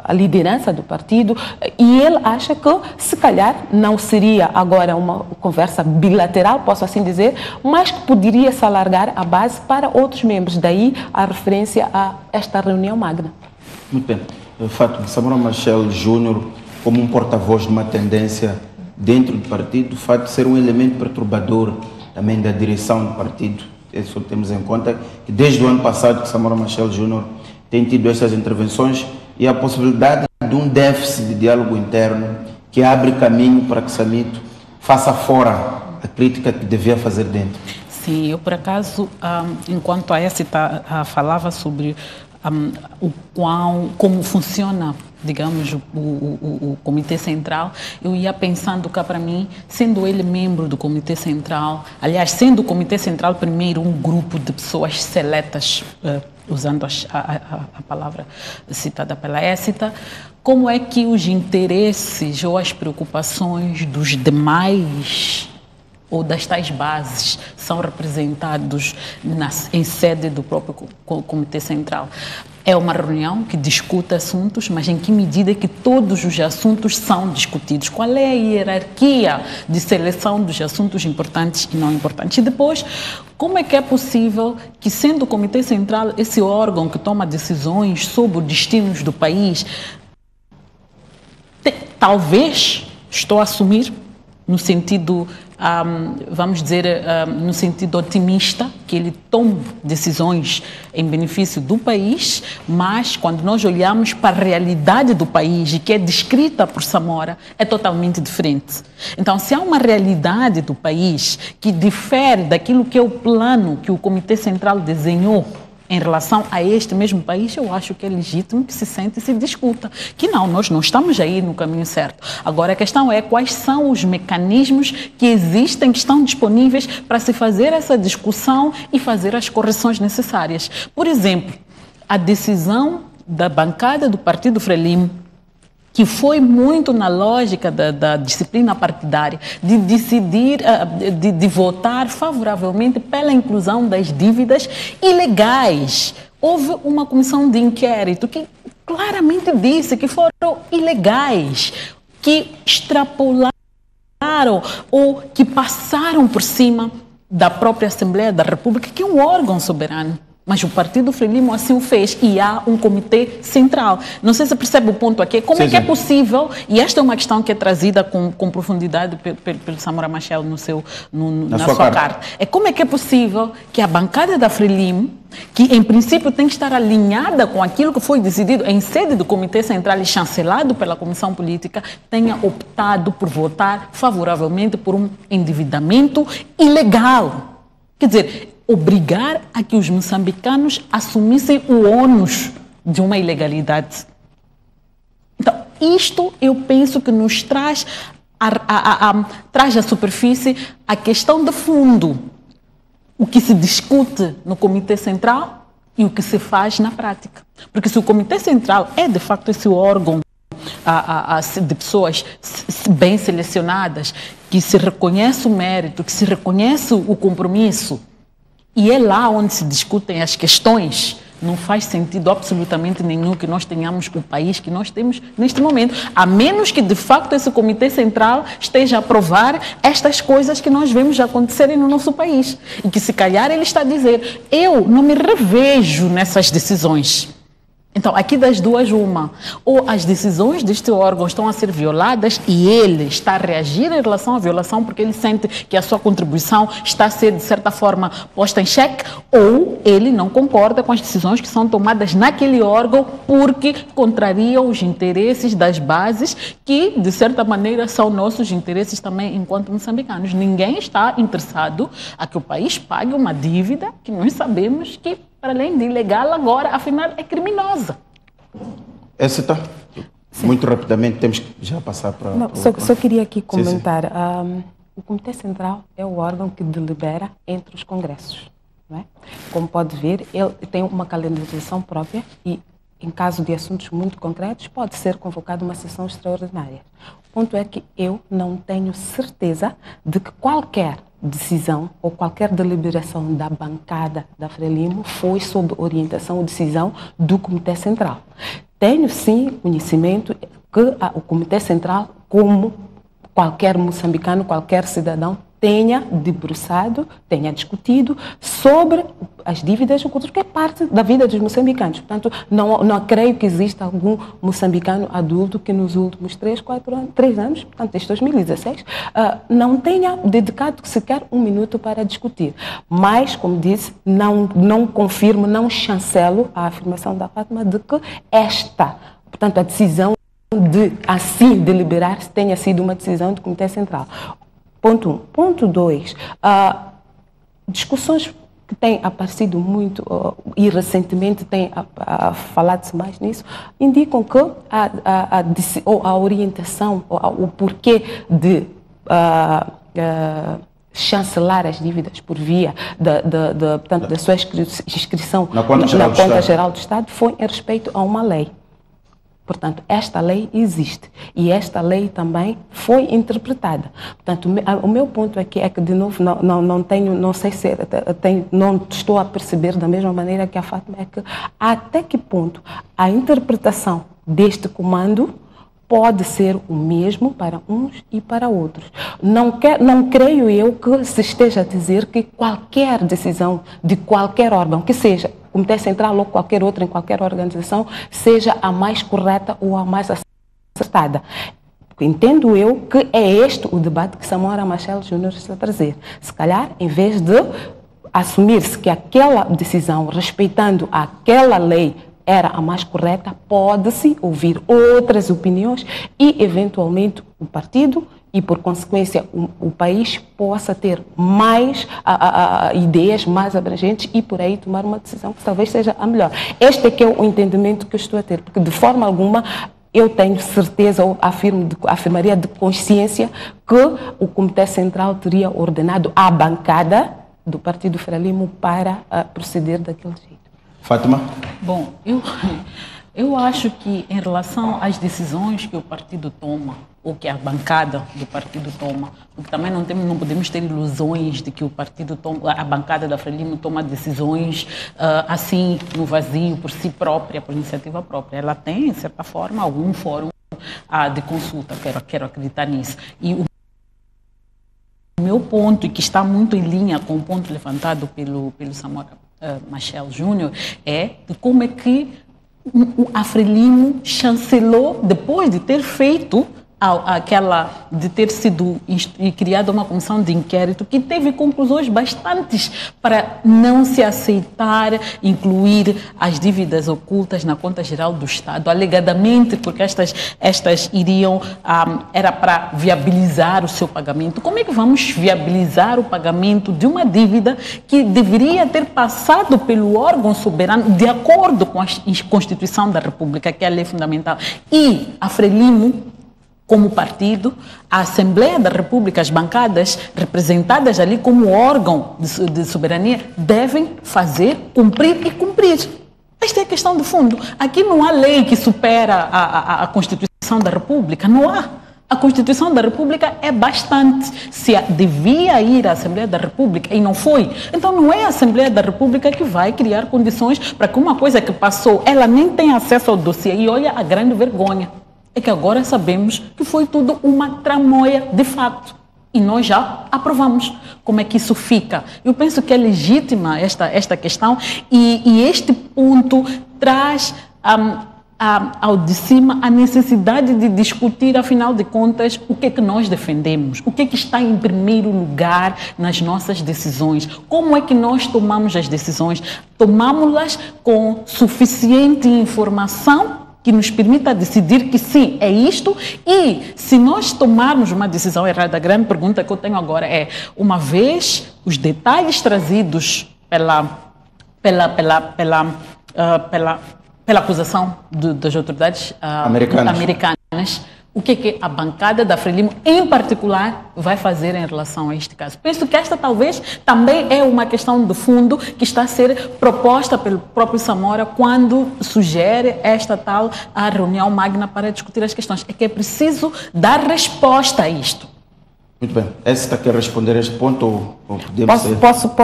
a liderança do partido, e ele acha que, se calhar, não seria agora uma conversa bilateral, posso assim dizer, mas que poderia se alargar a base para outros membros. Daí a referência a esta reunião magna. Muito bem. Fátima, Samora Machel Júnior, como um porta-voz de uma tendência dentro do partido, o fato de ser um elemento perturbador também da direção do partido. Isso temos em conta que desde o ano passado que Samora Machel Júnior tem tido essas intervenções e a possibilidade de um déficit de diálogo interno que abre caminho para que Samito faça fora a crítica que devia fazer dentro. Sim, eu por acaso, enquanto a Écita falava sobre como funciona, digamos, o Comitê Central, eu ia pensando cá para mim, sendo ele membro do Comitê Central, aliás, sendo o Comitê Central primeiro um grupo de pessoas seletas, usando a palavra citada pela Écita, como é que os interesses ou as preocupações dos demais ou das tais bases são representados em sede do próprio Comitê Central? É uma reunião que discute assuntos, mas em que medida é que todos os assuntos são discutidos? Qual é a hierarquia de seleção dos assuntos importantes e não importantes? E depois, como é que é possível que, sendo o Comitê Central esse órgão que toma decisões sobre os destinos do país, talvez, estou a assumir, no sentido, vamos dizer, no sentido otimista, que ele tome decisões em benefício do país, mas quando nós olhamos para a realidade do país e que é descrita por Samora, é totalmente diferente. Então, se há uma realidade do país que difere daquilo que é o plano que o Comitê Central desenhou em relação a este mesmo país, eu acho que é legítimo que se sente e se discuta. Que não, nós não estamos aí no caminho certo. Agora, a questão é quais são os mecanismos que existem, que estão disponíveis para se fazer essa discussão e fazer as correções necessárias. Por exemplo, a decisão da bancada do Partido Frelimo, que foi muito na lógica da disciplina partidária, de decidir, de votar favoravelmente pela inclusão das dívidas ilegais. Houve uma comissão de inquérito que claramente disse que foram ilegais, que extrapolaram ou que passaram por cima da própria Assembleia da República, que é um órgão soberano. Mas o Partido Frelimo assim o fez e há um comitê central. Não sei se percebe o ponto aqui. Como é que é possível, e esta é uma questão que é trazida com profundidade pelo Samora Machel na sua carta. É como é que é possível que a bancada da Frelimo, que em princípio tem que estar alinhada com aquilo que foi decidido em sede do Comitê Central e chancelado pela Comissão Política, tenha optado por votar favoravelmente por um endividamento ilegal. Quer dizer, obrigar a que os moçambicanos assumissem o ônus de uma ilegalidade. Então, isto eu penso que nos traz traz à superfície a questão de fundo. O que se discute no Comitê Central e o que se faz na prática. Porque se o Comitê Central é, de facto, esse órgão de pessoas bem selecionadas, que se reconhece o mérito, que se reconhece o compromisso, e é lá onde se discutem as questões. Não faz sentido absolutamente nenhum que nós tenhamos o país que nós temos neste momento, a menos que de facto esse Comitê Central esteja a aprovar estas coisas que nós vemos acontecerem no nosso país. E que se calhar ele está a dizer, eu não me revejo nessas decisões. Então, aqui das duas, uma, ou as decisões deste órgão estão a ser violadas e ele está a reagir em relação à violação porque ele sente que a sua contribuição está a ser, de certa forma, posta em xeque, ou ele não concorda com as decisões que são tomadas naquele órgão porque contrariam os interesses das bases que, de certa maneira, são nossos interesses também enquanto moçambicanos. Ninguém está interessado a que o país pague uma dívida que nós sabemos que, para além de ilegal, agora, afinal, é criminosa. Essa está. Muito rapidamente, temos que já passar para... Não, só queria aqui comentar. Sim. O Comitê Central é o órgão que delibera entre os congressos. Não é? Como pode ver, ele tem uma calendarização própria e, em caso de assuntos muito concretos, pode ser convocada uma sessão extraordinária. O ponto é que eu não tenho certeza de que qualquer decisão ou qualquer deliberação da bancada da Frelimo foi sob orientação ou decisão do Comitê Central. Tenho sim conhecimento que o Comitê Central, como qualquer moçambicano, qualquer cidadão, tenha debruçado, tenha discutido sobre as dívidas ocultas, que é parte da vida dos moçambicanos. Portanto, não creio que exista algum moçambicano adulto que nos últimos 3 anos, portanto, desde 2016, não tenha dedicado sequer um minuto para discutir. Mas, como disse, não confirmo, não chancelo a afirmação da Fátima de que portanto, a decisão de assim deliberar tenha sido uma decisão do Comitê Central. Ponto 1. Ponto 2. Discussões que têm aparecido muito e recentemente tem falado-se mais nisso, indicam que a orientação, o porquê de chancelar as dívidas por via da sua inscrição na Conta Geral do Estado foi em respeito a uma lei. Portanto, esta lei existe e esta lei também foi interpretada. Portanto, o meu ponto aqui é que, de novo, não sei se não estou a perceber da mesma maneira que a Fátima, é que até que ponto a interpretação deste comando pode ser o mesmo para uns e para outros. Não creio eu que se esteja a dizer que qualquer decisão de qualquer órgão, que seja Comitê Central ou qualquer outra, em qualquer organização, seja a mais correta ou a mais acertada. Entendo eu que é este o debate que Samora Machel Júnior está a trazer. Se calhar, em vez de assumir-se que aquela decisão, respeitando aquela lei, era a mais correta, pode-se ouvir outras opiniões e, eventualmente, o partido e, por consequência, o país possa ter mais ideias mais abrangentes e, por aí, tomar uma decisão que talvez seja a melhor. Este é que é o entendimento que eu estou a ter, porque, de forma alguma, eu tenho certeza, ou afirmaria de consciência, que o Comitê Central teria ordenado à bancada do Partido Frelimo para proceder daquele jeito. Fátima? Bom, eu acho que em relação às decisões que o partido toma, ou que a bancada do partido toma, porque também não podemos ter ilusões de que a bancada da Frelimo toma decisões assim, no vazio, por si própria, por iniciativa própria. Ela tem, de certa forma, algum fórum de consulta, quero acreditar nisso. E o meu ponto, e que está muito em linha com o ponto levantado pelo Samora Machel Júnior, é de como é que a Frelimo chancelou, depois de ter feito de ter sido criada uma comissão de inquérito que teve conclusões bastantes para não se aceitar incluir as dívidas ocultas na Conta Geral do Estado, alegadamente porque estas iriam, era para viabilizar o seu pagamento. Como é que vamos viabilizar o pagamento de uma dívida que deveria ter passado pelo órgão soberano de acordo com a Constituição da República, que é a lei fundamental, e a Frelimo, como partido, a Assembleia da República, as bancadas representadas ali como órgão de soberania, devem cumprir e cumprir. Esta é a questão de fundo. Aqui não há lei que supera a Constituição Constituição da República? Não há. A Constituição da República é bastante. Se devia ir à Assembleia da República e não foi, então não é a Assembleia da República que vai criar condições para que uma coisa que passou, ela nem tenha acesso ao dossiê. E olha a grande vergonha, é que agora sabemos que foi tudo uma tramóia de fato. E nós já aprovamos. Como é que isso fica? Eu penso que é legítima esta questão e este ponto traz ao de cima a necessidade de discutir, afinal de contas, o que é que nós defendemos, o que é que está em primeiro lugar nas nossas decisões, como é que nós tomamos as decisões, tomamos-las com suficiente informação que nos permita decidir que sim, é isto, e se nós tomarmos uma decisão errada, a grande pergunta que eu tenho agora é, uma vez os detalhes trazidos pela acusação das autoridades americanas, o que a bancada da Frelimo, em particular, vai fazer em relação a este caso? Penso que esta talvez também é uma questão de fundo que está a ser proposta pelo próprio Samora quando sugere esta tal a reunião magna para discutir as questões. É que é preciso dar resposta a isto. Muito bem. Essa quer responder a este ponto ou podemos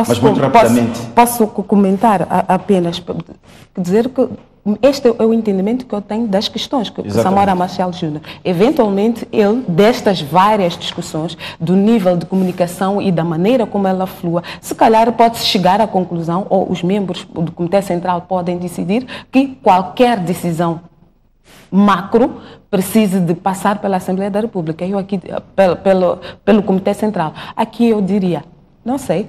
mas muito rapidamente. Posso comentar apenas, dizer que este é o entendimento que eu tenho das questões que o Samora Machel Júnior. Eventualmente, ele, destas várias discussões, do nível de comunicação e da maneira como ela flua, se calhar pode chegar à conclusão, ou os membros do Comitê Central podem decidir, que qualquer decisão macro precisa de passar pela Assembleia da República. Eu aqui, pelo Comitê Central. Aqui eu diria, não sei,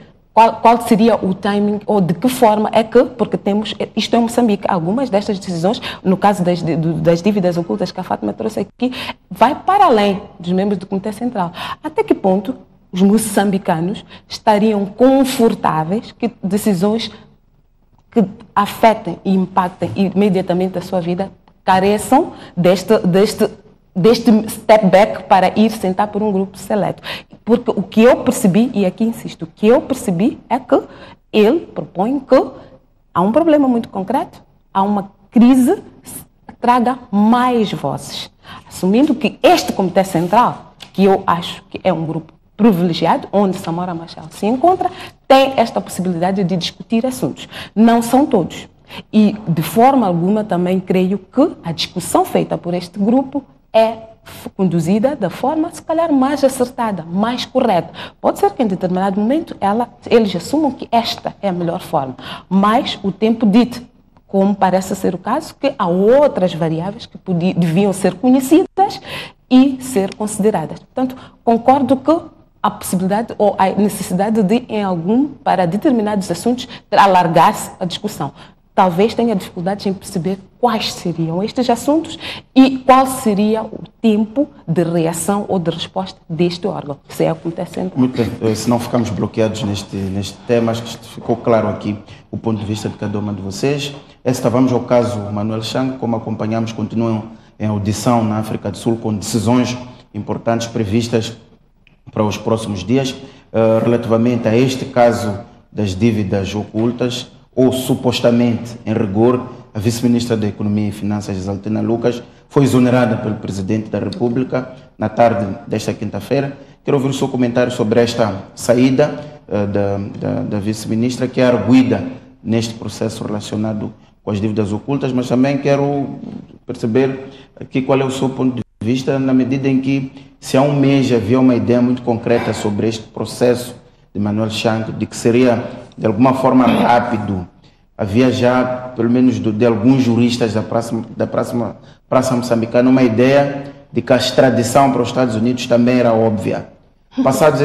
qual seria o timing ou de que forma é que, porque temos, isto é Moçambique, algumas destas decisões, no caso das dívidas ocultas que a Fátima trouxe aqui, vai para além dos membros do Comitê Central. Até que ponto os moçambicanos estariam confortáveis que decisões que afetem e impactem imediatamente a sua vida careçam deste step back para ir sentar por um grupo seleto. Porque o que eu percebi, e aqui insisto, o que eu percebi é que ele propõe que há um problema muito concreto, há uma crise que traga mais vozes. Assumindo que este Comitê Central, que eu acho que é um grupo privilegiado, onde Samora Machel se encontra, tem esta possibilidade de discutir assuntos. Não são todos. E, de forma alguma, também creio que a discussão feita por este grupo é conduzida da forma, se calhar, mais acertada, mais correta. Pode ser que, em determinado momento, eles assumam que esta é a melhor forma, mas o tempo dito, como parece ser o caso, que há outras variáveis que deviam ser conhecidas e ser consideradas. Portanto, concordo que a possibilidade ou a necessidade de, para determinados assuntos, alargar-se a discussão. Talvez tenha dificuldades em perceber quais seriam estes assuntos e qual seria o tempo de reação ou de resposta deste órgão, que é acontecendo. Muito bem, se não ficamos bloqueados neste tema, acho que ficou claro aqui o ponto de vista de cada uma de vocês. Vamos ao caso Manuel Chang, como acompanhamos, continuam em audição na África do Sul com decisões importantes previstas para os próximos dias. Relativamente a este caso das dívidas ocultas, ou supostamente, em rigor, a vice-ministra da Economia e Finanças, Exaltina Lucas, foi exonerada pelo Presidente da República na tarde desta quinta-feira. Quero ouvir o seu comentário sobre esta saída da vice-ministra, que é arguida neste processo relacionado com as dívidas ocultas, mas também quero perceber aqui qual é o seu ponto de vista, na medida em que, se há um mês havia uma ideia muito concreta sobre este processo de Manuel Chang, de que seria de alguma forma rápido, havia já, pelo menos de alguns juristas da praça moçambicana, uma ideia de que a extradição para os Estados Unidos também era óbvia. Passado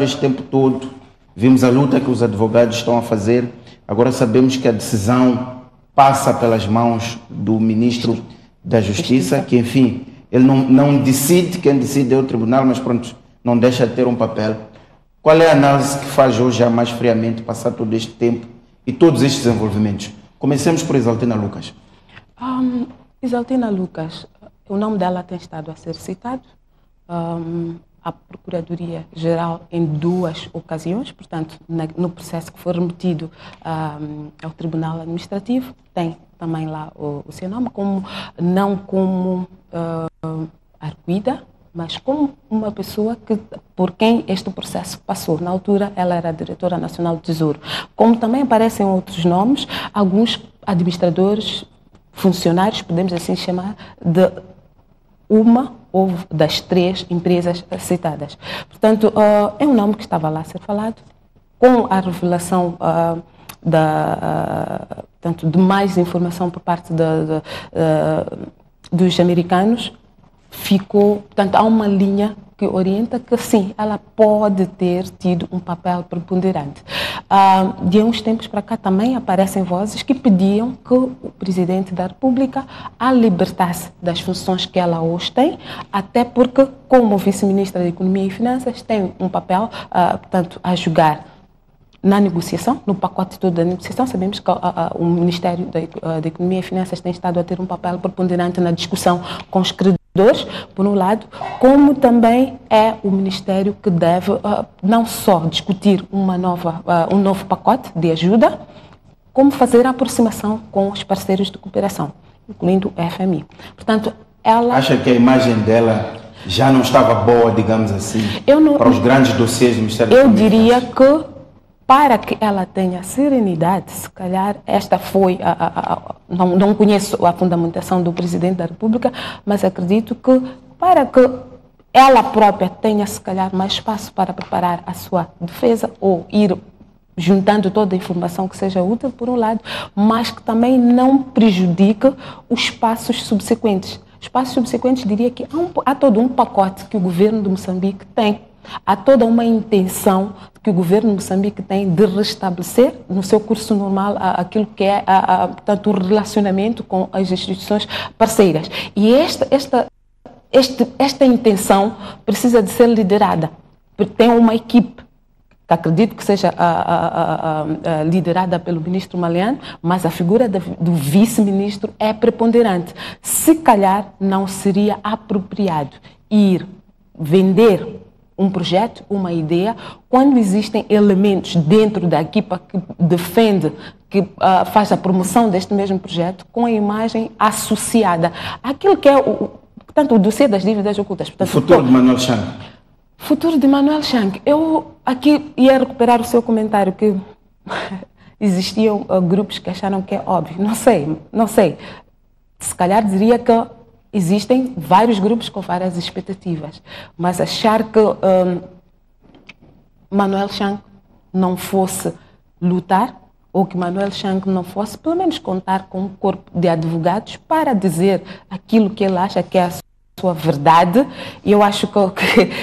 este tempo todo, vimos a luta que os advogados estão a fazer, agora sabemos que a decisão passa pelas mãos do Ministro da Justiça, que, enfim, ele não decide, quem decide é o Tribunal, mas pronto, não deixa de ter um papel. Qual é a análise que faz hoje, já mais friamente, passar todo este tempo e todos estes desenvolvimentos? Comecemos por Exaltina Lucas. Exaltina Lucas, o nome dela tem estado a ser citado. A Procuradoria-Geral em 2 ocasiões, portanto, no processo que foi remetido ao Tribunal Administrativo, tem também lá o seu nome, não como arguida, mas como uma pessoa por quem este processo passou. Na altura, ela era a diretora nacional do Tesouro. Como também aparecem outros nomes, alguns administradores, funcionários, podemos assim chamar, de uma ou das 3 empresas citadas. Portanto, é um nome que estava lá a ser falado. Com a revelação portanto, de mais informação por parte dos americanos, portanto, há uma linha que orienta que sim, ela pode ter tido um papel preponderante. De uns tempos para cá também aparecem vozes que pediam que o Presidente da República a libertasse das funções que ela hoje tem, até porque, como Vice-Ministra da Economia e Finanças, tem um papel, portanto, a jogar na negociação, no pacote todo da negociação. Sabemos que o Ministério da Economia e Finanças tem estado a ter um papel preponderante na discussão com os credores, por um lado, como também é o Ministério que deve não só discutir um novo pacote de ajuda, como fazer a aproximação com os parceiros de cooperação, incluindo o FMI. Portanto, ela... Acha que a imagem dela já não estava boa, digamos assim, para os grandes dossiês do Ministério da Economia? Eu diria que, para que ela tenha serenidade, se calhar esta foi, não conheço a fundamentação do Presidente da República, mas acredito que para que ela própria tenha se calhar mais espaço para preparar a sua defesa ou ir juntando toda a informação que seja útil, por um lado, mas que também não prejudique os passos subsequentes. Os passos subsequentes, diria que há todo um pacote que o governo de Moçambique tem. Há toda uma intenção que o governo de Moçambique tem de restabelecer no seu curso normal aquilo que é portanto, o relacionamento com as instituições parceiras. E esta intenção precisa de ser liderada. Tem uma equipe que acredito que seja liderada pelo ministro Maliano, mas a figura do vice-ministro é preponderante. Se calhar não seria apropriado ir vender um projeto, uma ideia, quando existem elementos dentro da equipa que defende, que faz a promoção deste mesmo projeto, com a imagem associada àquilo que é portanto, o dossiê das dívidas ocultas. Portanto, o futuro de Manuel Chang. Futuro de Manuel Chang. Eu aqui ia recuperar o seu comentário que existiam grupos que acharam que é óbvio. Não sei. Se calhar diria que existem vários grupos com várias expectativas, mas achar que Manuel Chang não fosse lutar, ou que Manuel Chang não fosse, pelo menos, contar com um corpo de advogados para dizer aquilo que ele acha que é a sua verdade, e eu acho que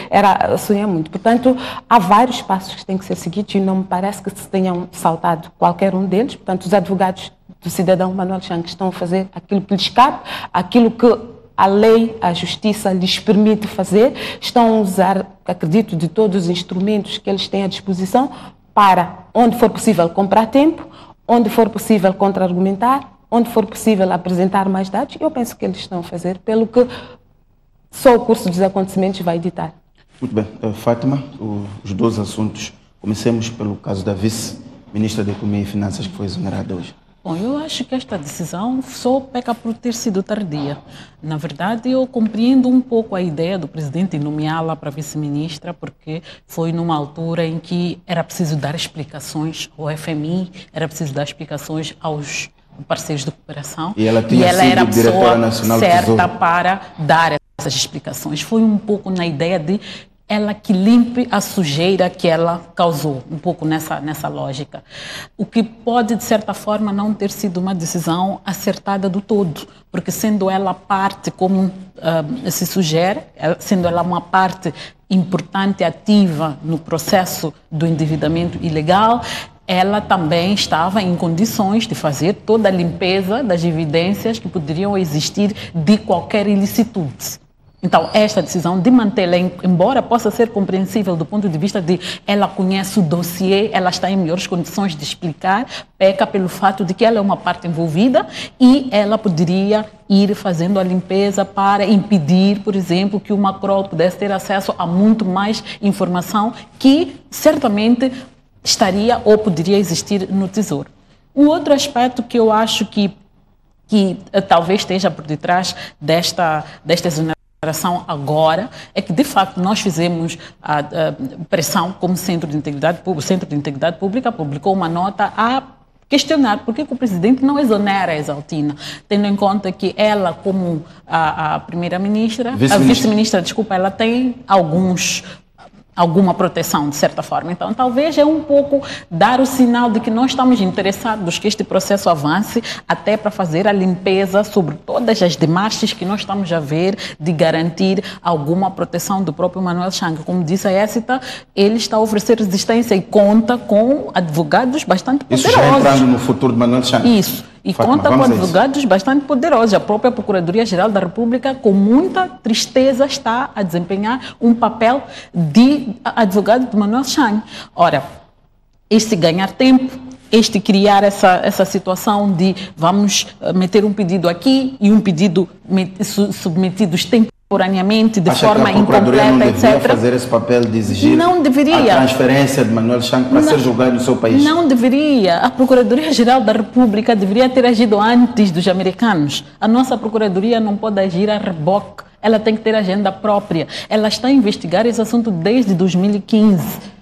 era sonhar muito. Portanto, há vários passos que têm que ser seguidos e não me parece que se tenham saltado qualquer um deles. Portanto, os advogados do cidadão Manuel Chang estão a fazer aquilo que lhes cabe, aquilo que a lei, a justiça lhes permite fazer, estão a usar, acredito, de todos os instrumentos que eles têm à disposição para, onde for possível, comprar tempo, onde for possível, contra-argumentar, onde for possível, apresentar mais dados. Eu penso que eles estão a fazer pelo que só o curso dos acontecimentos vai ditar. Muito bem. Fátima, os 2 assuntos. Comecemos pelo caso da vice-ministra da Economia e Finanças, que foi exonerada hoje. Bom, eu acho que esta decisão só peca por ter sido tardia. Na verdade, eu compreendo um pouco a ideia do presidente nomeá-la para vice-ministra, porque foi numa altura em que era preciso dar explicações ao FMI, era preciso dar explicações aos parceiros de cooperação. E ela era a pessoa certa para dar essas explicações. Foi um pouco na ideia de ela que limpe a sujeira que ela causou, um pouco nessa lógica. O que pode, de certa forma, não ter sido uma decisão acertada do todo, porque sendo ela parte, como se sugere, sendo ela uma parte importante, ativa no processo do endividamento ilegal, ela também estava em condições de fazer toda a limpeza das evidências que poderiam existir de qualquer ilicitude. Então, esta decisão de mantê-la, embora possa ser compreensível do ponto de vista de ela conhece o dossiê, ela está em melhores condições de explicar, peca pelo fato de que ela é uma parte envolvida e ela poderia ir fazendo a limpeza para impedir, por exemplo, que o Macron pudesse ter acesso a muito mais informação que certamente estaria ou poderia existir no Tesouro. O outro aspecto que eu acho que que talvez esteja por detrás desta exoneração agora, é que de facto nós fizemos a pressão como Centro de Integridade Pública. O Centro de Integridade Pública publicou uma nota a questionar por que o presidente não exonera a Exaltina, tendo em conta que ela, como a primeira-ministra, a vice-ministra, desculpa, ela tem alguma proteção, de certa forma. Então, talvez é um pouco dar o sinal de que nós estamos interessados que este processo avance, até para fazer a limpeza sobre todas as demarches que nós estamos a ver de garantir alguma proteção do próprio Manuel Chang. Como disse a Écita, ele está a oferecer resistência e conta com advogados bastante poderosos. Isso já entrando no futuro de Manuel Chang. Isso. E Fátima, conta com advogados bastante poderosos. A própria Procuradoria-Geral da República, com muita tristeza, está a desempenhar um papel de advogado de Manuel Chang. Ora, este ganhar tempo, este criar essa situação de vamos meter um pedido aqui e um pedido submetidos temporariamente, de forma incompleta, não deveria etc. fazer esse papel de exigir a transferência de Manuel Chang para ser julgado no seu país? Não deveria. A Procuradoria-Geral da República deveria ter agido antes dos americanos. A nossa Procuradoria não pode agir a reboque. Ela tem que ter agenda própria. Ela está a investigar esse assunto desde 2015.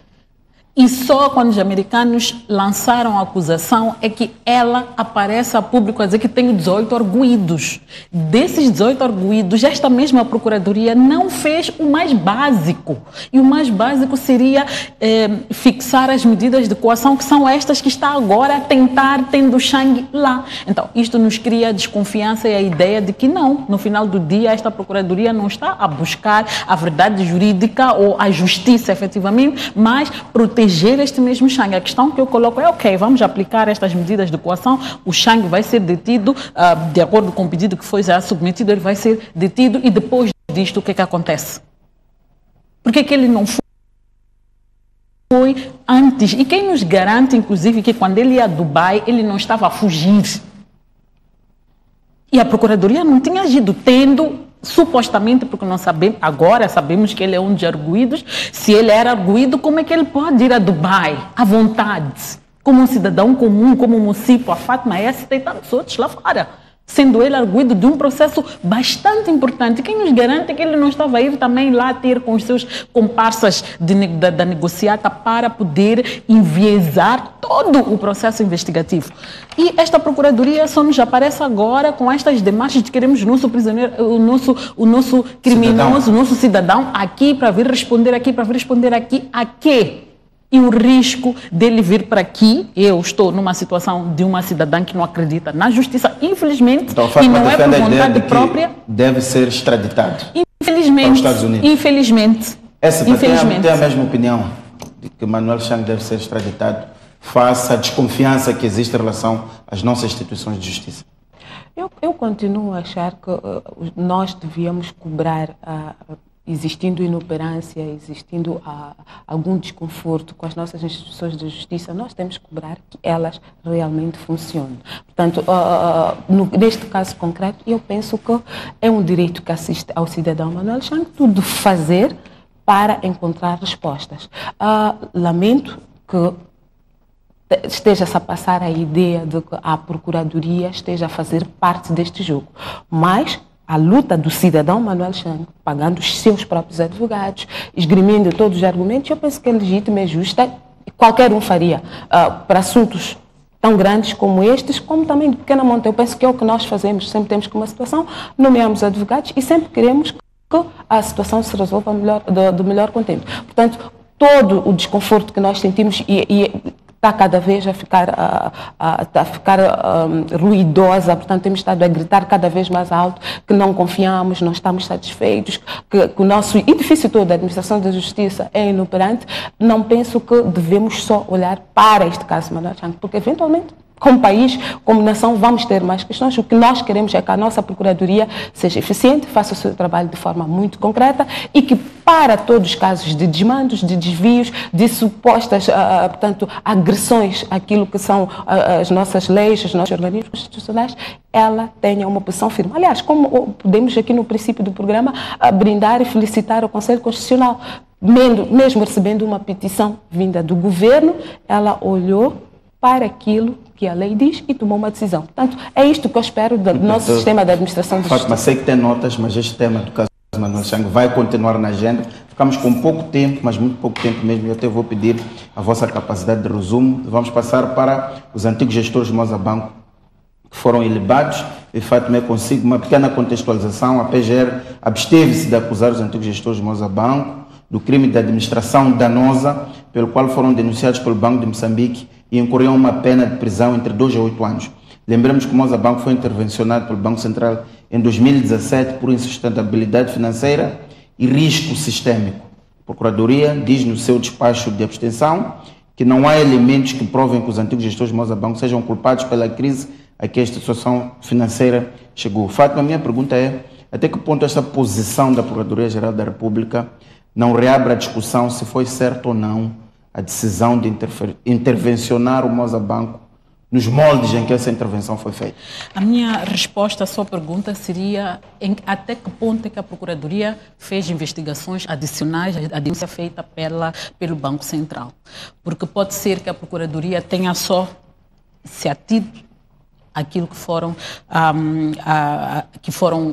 E só quando os americanos lançaram a acusação é que ela aparece a público a dizer que tem 18 arguidos. Desses 18 arguidos, esta mesma Procuradoria não fez o mais básico. E o mais básico seria fixar as medidas de coação, que são estas que está agora a tentar, tendo o Chang lá. Então, isto nos cria desconfiança e a ideia de que não, no final do dia, esta Procuradoria não está a buscar a verdade jurídica ou a justiça, efetivamente, mas proteger este mesmo Chang. A questão que eu coloco é, ok, vamos aplicar estas medidas de coação, o Chang vai ser detido, de acordo com o pedido que foi já submetido, ele vai ser detido e depois disto o que é que acontece? Por que ele não foi antes? E quem nos garante, inclusive, que quando ele ia a Dubai, ele não estava a fugir? E a Procuradoria não tinha agido, tendo supostamente, porque não sabemos, agora sabemos que ele é um dos arguidos. Se ele era arguido, como é que ele pode ir a Dubai à vontade, como um cidadão comum, como um município, a Fátima Écita e tantos outros lá fora, sendo ele arguido de um processo bastante importante? Quem nos garante que ele não estava a ir também lá ter com os seus comparsas da negociata para poder enviesar todo o processo investigativo? E esta Procuradoria só nos aparece agora com estas demarches de queremos o nosso prisioneiro, o nosso criminoso, o nosso cidadão aqui para vir responder aqui, a quê? E o risco dele vir para aqui, eu estou numa situação de uma cidadã que não acredita na justiça, infelizmente, então, e não é por vontade própria. Deve ser extraditado infelizmente, para os Estados Unidos. Infelizmente. Tem a mesma opinião de que Manuel Chang deve ser extraditado, face à desconfiança que existe em relação às nossas instituições de justiça? Eu continuo a achar que nós devíamos cobrar existindo inoperância, existindo algum desconforto com as nossas instituições de justiça, nós temos que cobrar que elas realmente funcionem. Portanto, neste caso concreto, eu penso que é um direito que assiste ao cidadão Manuel Chang tudo fazer para encontrar respostas. Lamento que esteja-se a passar a ideia de que a Procuradoria esteja a fazer parte deste jogo, mas a luta do cidadão Manuel Chang, pagando os seus próprios advogados, esgrimindo todos os argumentos, eu penso que é legítima e justa, qualquer um faria, para assuntos tão grandes como estes, como também de pequena monta. Eu penso que é o que nós fazemos, sempre temos que uma situação, nomeamos advogados e sempre queremos que a situação se resolva do melhor contento. Portanto, todo o desconforto que nós sentimos está cada vez a ficar ruidosa, portanto temos estado a gritar cada vez mais alto que não confiamos, não estamos satisfeitos, que o nosso edifício todo da administração da justiça é inoperante. Não penso que devemos só olhar para este caso Manuel Chang, porque eventualmente, como país, como nação, vamos ter mais questões. O que nós queremos é que a nossa Procuradoria seja eficiente, faça o seu trabalho de forma muito concreta e que, para todos os casos de desmandos, de desvios, de supostas, portanto, agressões àquilo que são as nossas leis, os nossos organismos constitucionais, ela tenha uma posição firme. Aliás, como podemos aqui no princípio do programa brindar e felicitar o Conselho Constitucional, mesmo recebendo uma petição vinda do governo, ela olhou para aquilo que a lei diz e tomou uma decisão. Portanto, é isto que eu espero do nosso sistema de administração de justiça. Fátima, sei que tem notas, mas este tema do caso Manuel Chang vai continuar na agenda. Ficamos com pouco tempo, mas muito pouco tempo mesmo. Eu até vou pedir a vossa capacidade de resumo. Vamos passar para os antigos gestores do Mozabanco que foram ilibados. E Fátima, consigo uma pequena contextualização. A PGR absteve-se de acusar os antigos gestores do Mozabanco do crime de administração danosa, pelo qual foram denunciados pelo Banco de Moçambique e incorriam uma pena de prisão entre 2 a 8 anos. Lembramos que o Mozabanco foi intervencionado pelo Banco Central em 2017 por insustentabilidade financeira e risco sistêmico. A Procuradoria diz no seu despacho de abstenção que não há elementos que provem que os antigos gestores do Mozabanco sejam culpados pela crise a que esta situação financeira chegou. Fátima, a minha pergunta é, até que ponto esta posição da Procuradoria-Geral da República não reabre a discussão se foi certo ou não a decisão de intervencionar o Mozabanco nos moldes em que essa intervenção foi feita? A minha resposta à sua pergunta seria até que ponto é que a Procuradoria fez investigações adicionais à denúncia feita pelo Banco Central. Porque pode ser que a Procuradoria tenha só se atido aquilo que foram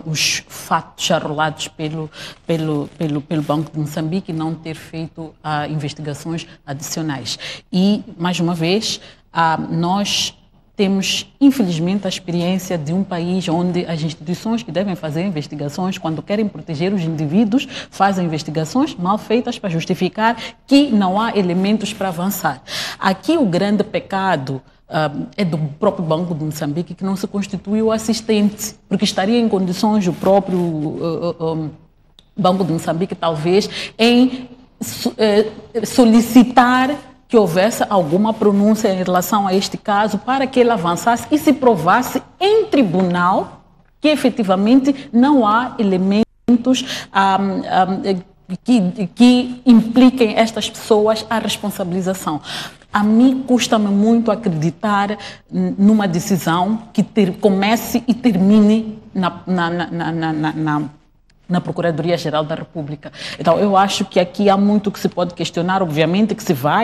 os fatos arrolados pelo Banco de Moçambique e não ter feito investigações adicionais. E, mais uma vez, nós temos, infelizmente, a experiência de um país onde as instituições que devem fazer investigações, quando querem proteger os indivíduos, fazem investigações mal feitas para justificar que não há elementos para avançar. Aqui o grande pecado é do próprio Banco de Moçambique, que não se constituiu assistente, porque estaria em condições o próprio Banco de Moçambique, talvez, em solicitar que houvesse alguma pronúncia em relação a este caso para que ele avançasse e se provasse em tribunal que efetivamente não há elementos que impliquem estas pessoas à responsabilização. A mim custa-me muito acreditar numa decisão que comece e termine na Procuradoria-Geral da República. Então, eu acho que aqui há muito que se pode questionar, obviamente, que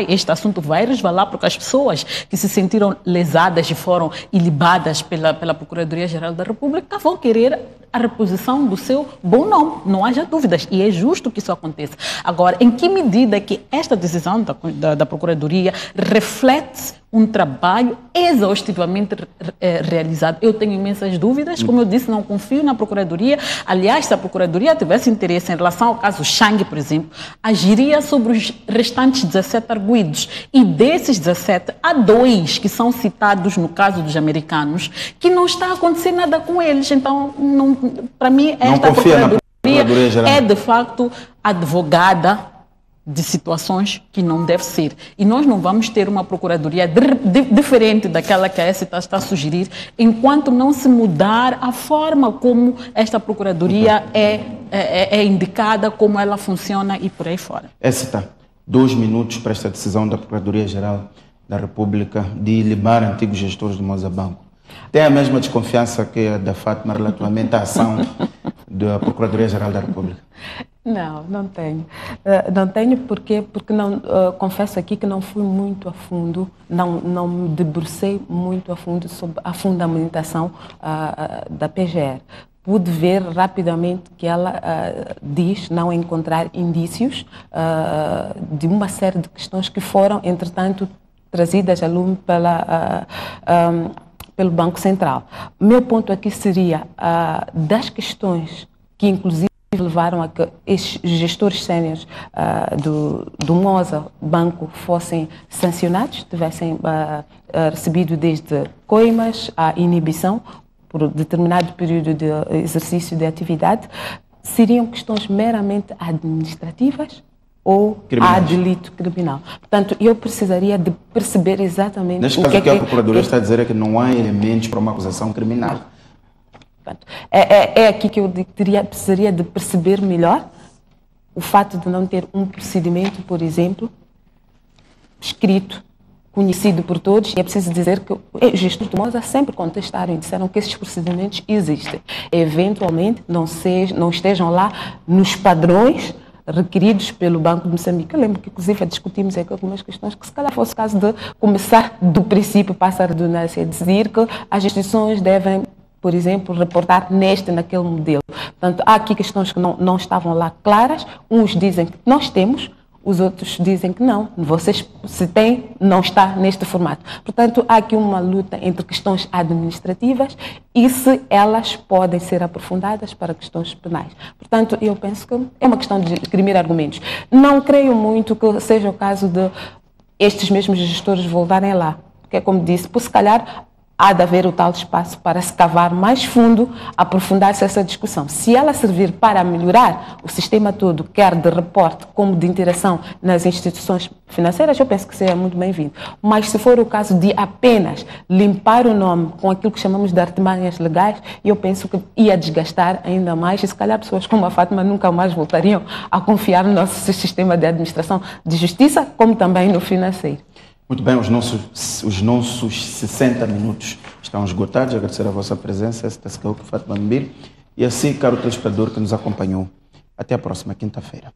este assunto vai resvalar, porque as pessoas que se sentiram lesadas e foram ilibadas pela Procuradoria-Geral da República vão querer a reposição do seu bom nome, não haja dúvidas, e é justo que isso aconteça. Agora, em que medida que esta decisão da Procuradoria reflete um trabalho exaustivamente realizado? Eu tenho imensas dúvidas, como eu disse, não confio na Procuradoria. Aliás, se a Procuradoria tivesse interesse em relação ao caso Chang, por exemplo, agiria sobre os restantes 17 arguidos, e desses 17, há 2 que são citados no caso dos americanos, que não está acontecendo nada com eles. Então, para mim, esta Procuradoria é, de facto, advogada de situações que não deve ser. E nós não vamos ter uma Procuradoria diferente daquela que a ECTA está a sugerir, enquanto não se mudar a forma como esta Procuradoria é indicada, como ela funciona e por aí fora. ECTA, 2 minutos para esta decisão da Procuradoria-Geral da República de ilibar antigos gestores do Mozabanco. Tem a mesma desconfiança que a da Fátima relativamente à ação da Procuradoria-Geral da República? Não tenho. Não tenho porque não, confesso aqui que não fui muito a fundo, não me debrucei muito a fundo sobre a fundamentação da PGR. Pude ver rapidamente que ela diz não encontrar indícios de uma série de questões que foram, entretanto, trazidas a lume pelo Banco Central. Meu ponto aqui seria das questões que, inclusive, levaram a que estes gestores séniores do Mozabanco fossem sancionados, tivessem recebido desde coimas à inibição por determinado período de exercício de atividade, seriam questões meramente administrativas ou há delito criminal. Portanto, eu precisaria de perceber exatamente neste caso, o que a Procuradoria está a dizer é que não há elementos para uma acusação criminal. Portanto, é aqui que eu precisaria de perceber melhor o fato de não ter um procedimento, por exemplo, escrito, conhecido por todos. E é preciso dizer que os gestores do Moza sempre contestaram e disseram que esses procedimentos existem. Eventualmente não estejam lá nos padrões requeridos pelo Banco de Moçambique. Eu lembro que, inclusive, discutimos aqui algumas questões que, se calhar, fosse o caso de começar do princípio, passa a redundância, dizer que as instituições devem, por exemplo, reportar naquele modelo. Portanto, há aqui questões que não estavam lá claras. Uns dizem que nós temos, os outros dizem que não. Vocês, se têm, não está neste formato. Portanto, há aqui uma luta entre questões administrativas e se elas podem ser aprofundadas para questões penais. Portanto, eu penso que é uma questão de dirimir argumentos. Não creio muito que seja o caso de estes mesmos gestores voltarem lá. Porque, como disse, por se calhar há de haver o tal espaço para se cavar mais fundo, aprofundar-se essa discussão. Se ela servir para melhorar o sistema todo, quer de reporte como de interação nas instituições financeiras, eu penso que seria muito bem-vindo. Mas se for o caso de apenas limpar o nome com aquilo que chamamos de artimanhas legais, eu penso que ia desgastar ainda mais e se calhar pessoas como a Fátima nunca mais voltariam a confiar no nosso sistema de administração de justiça, como também no financeiro. Muito bem, os nossos 60 minutos estão esgotados. Agradecer a vossa presença, esta é a Fátima Mbir. E assim, caro telespectador que nos acompanhou. Até a próxima quinta-feira.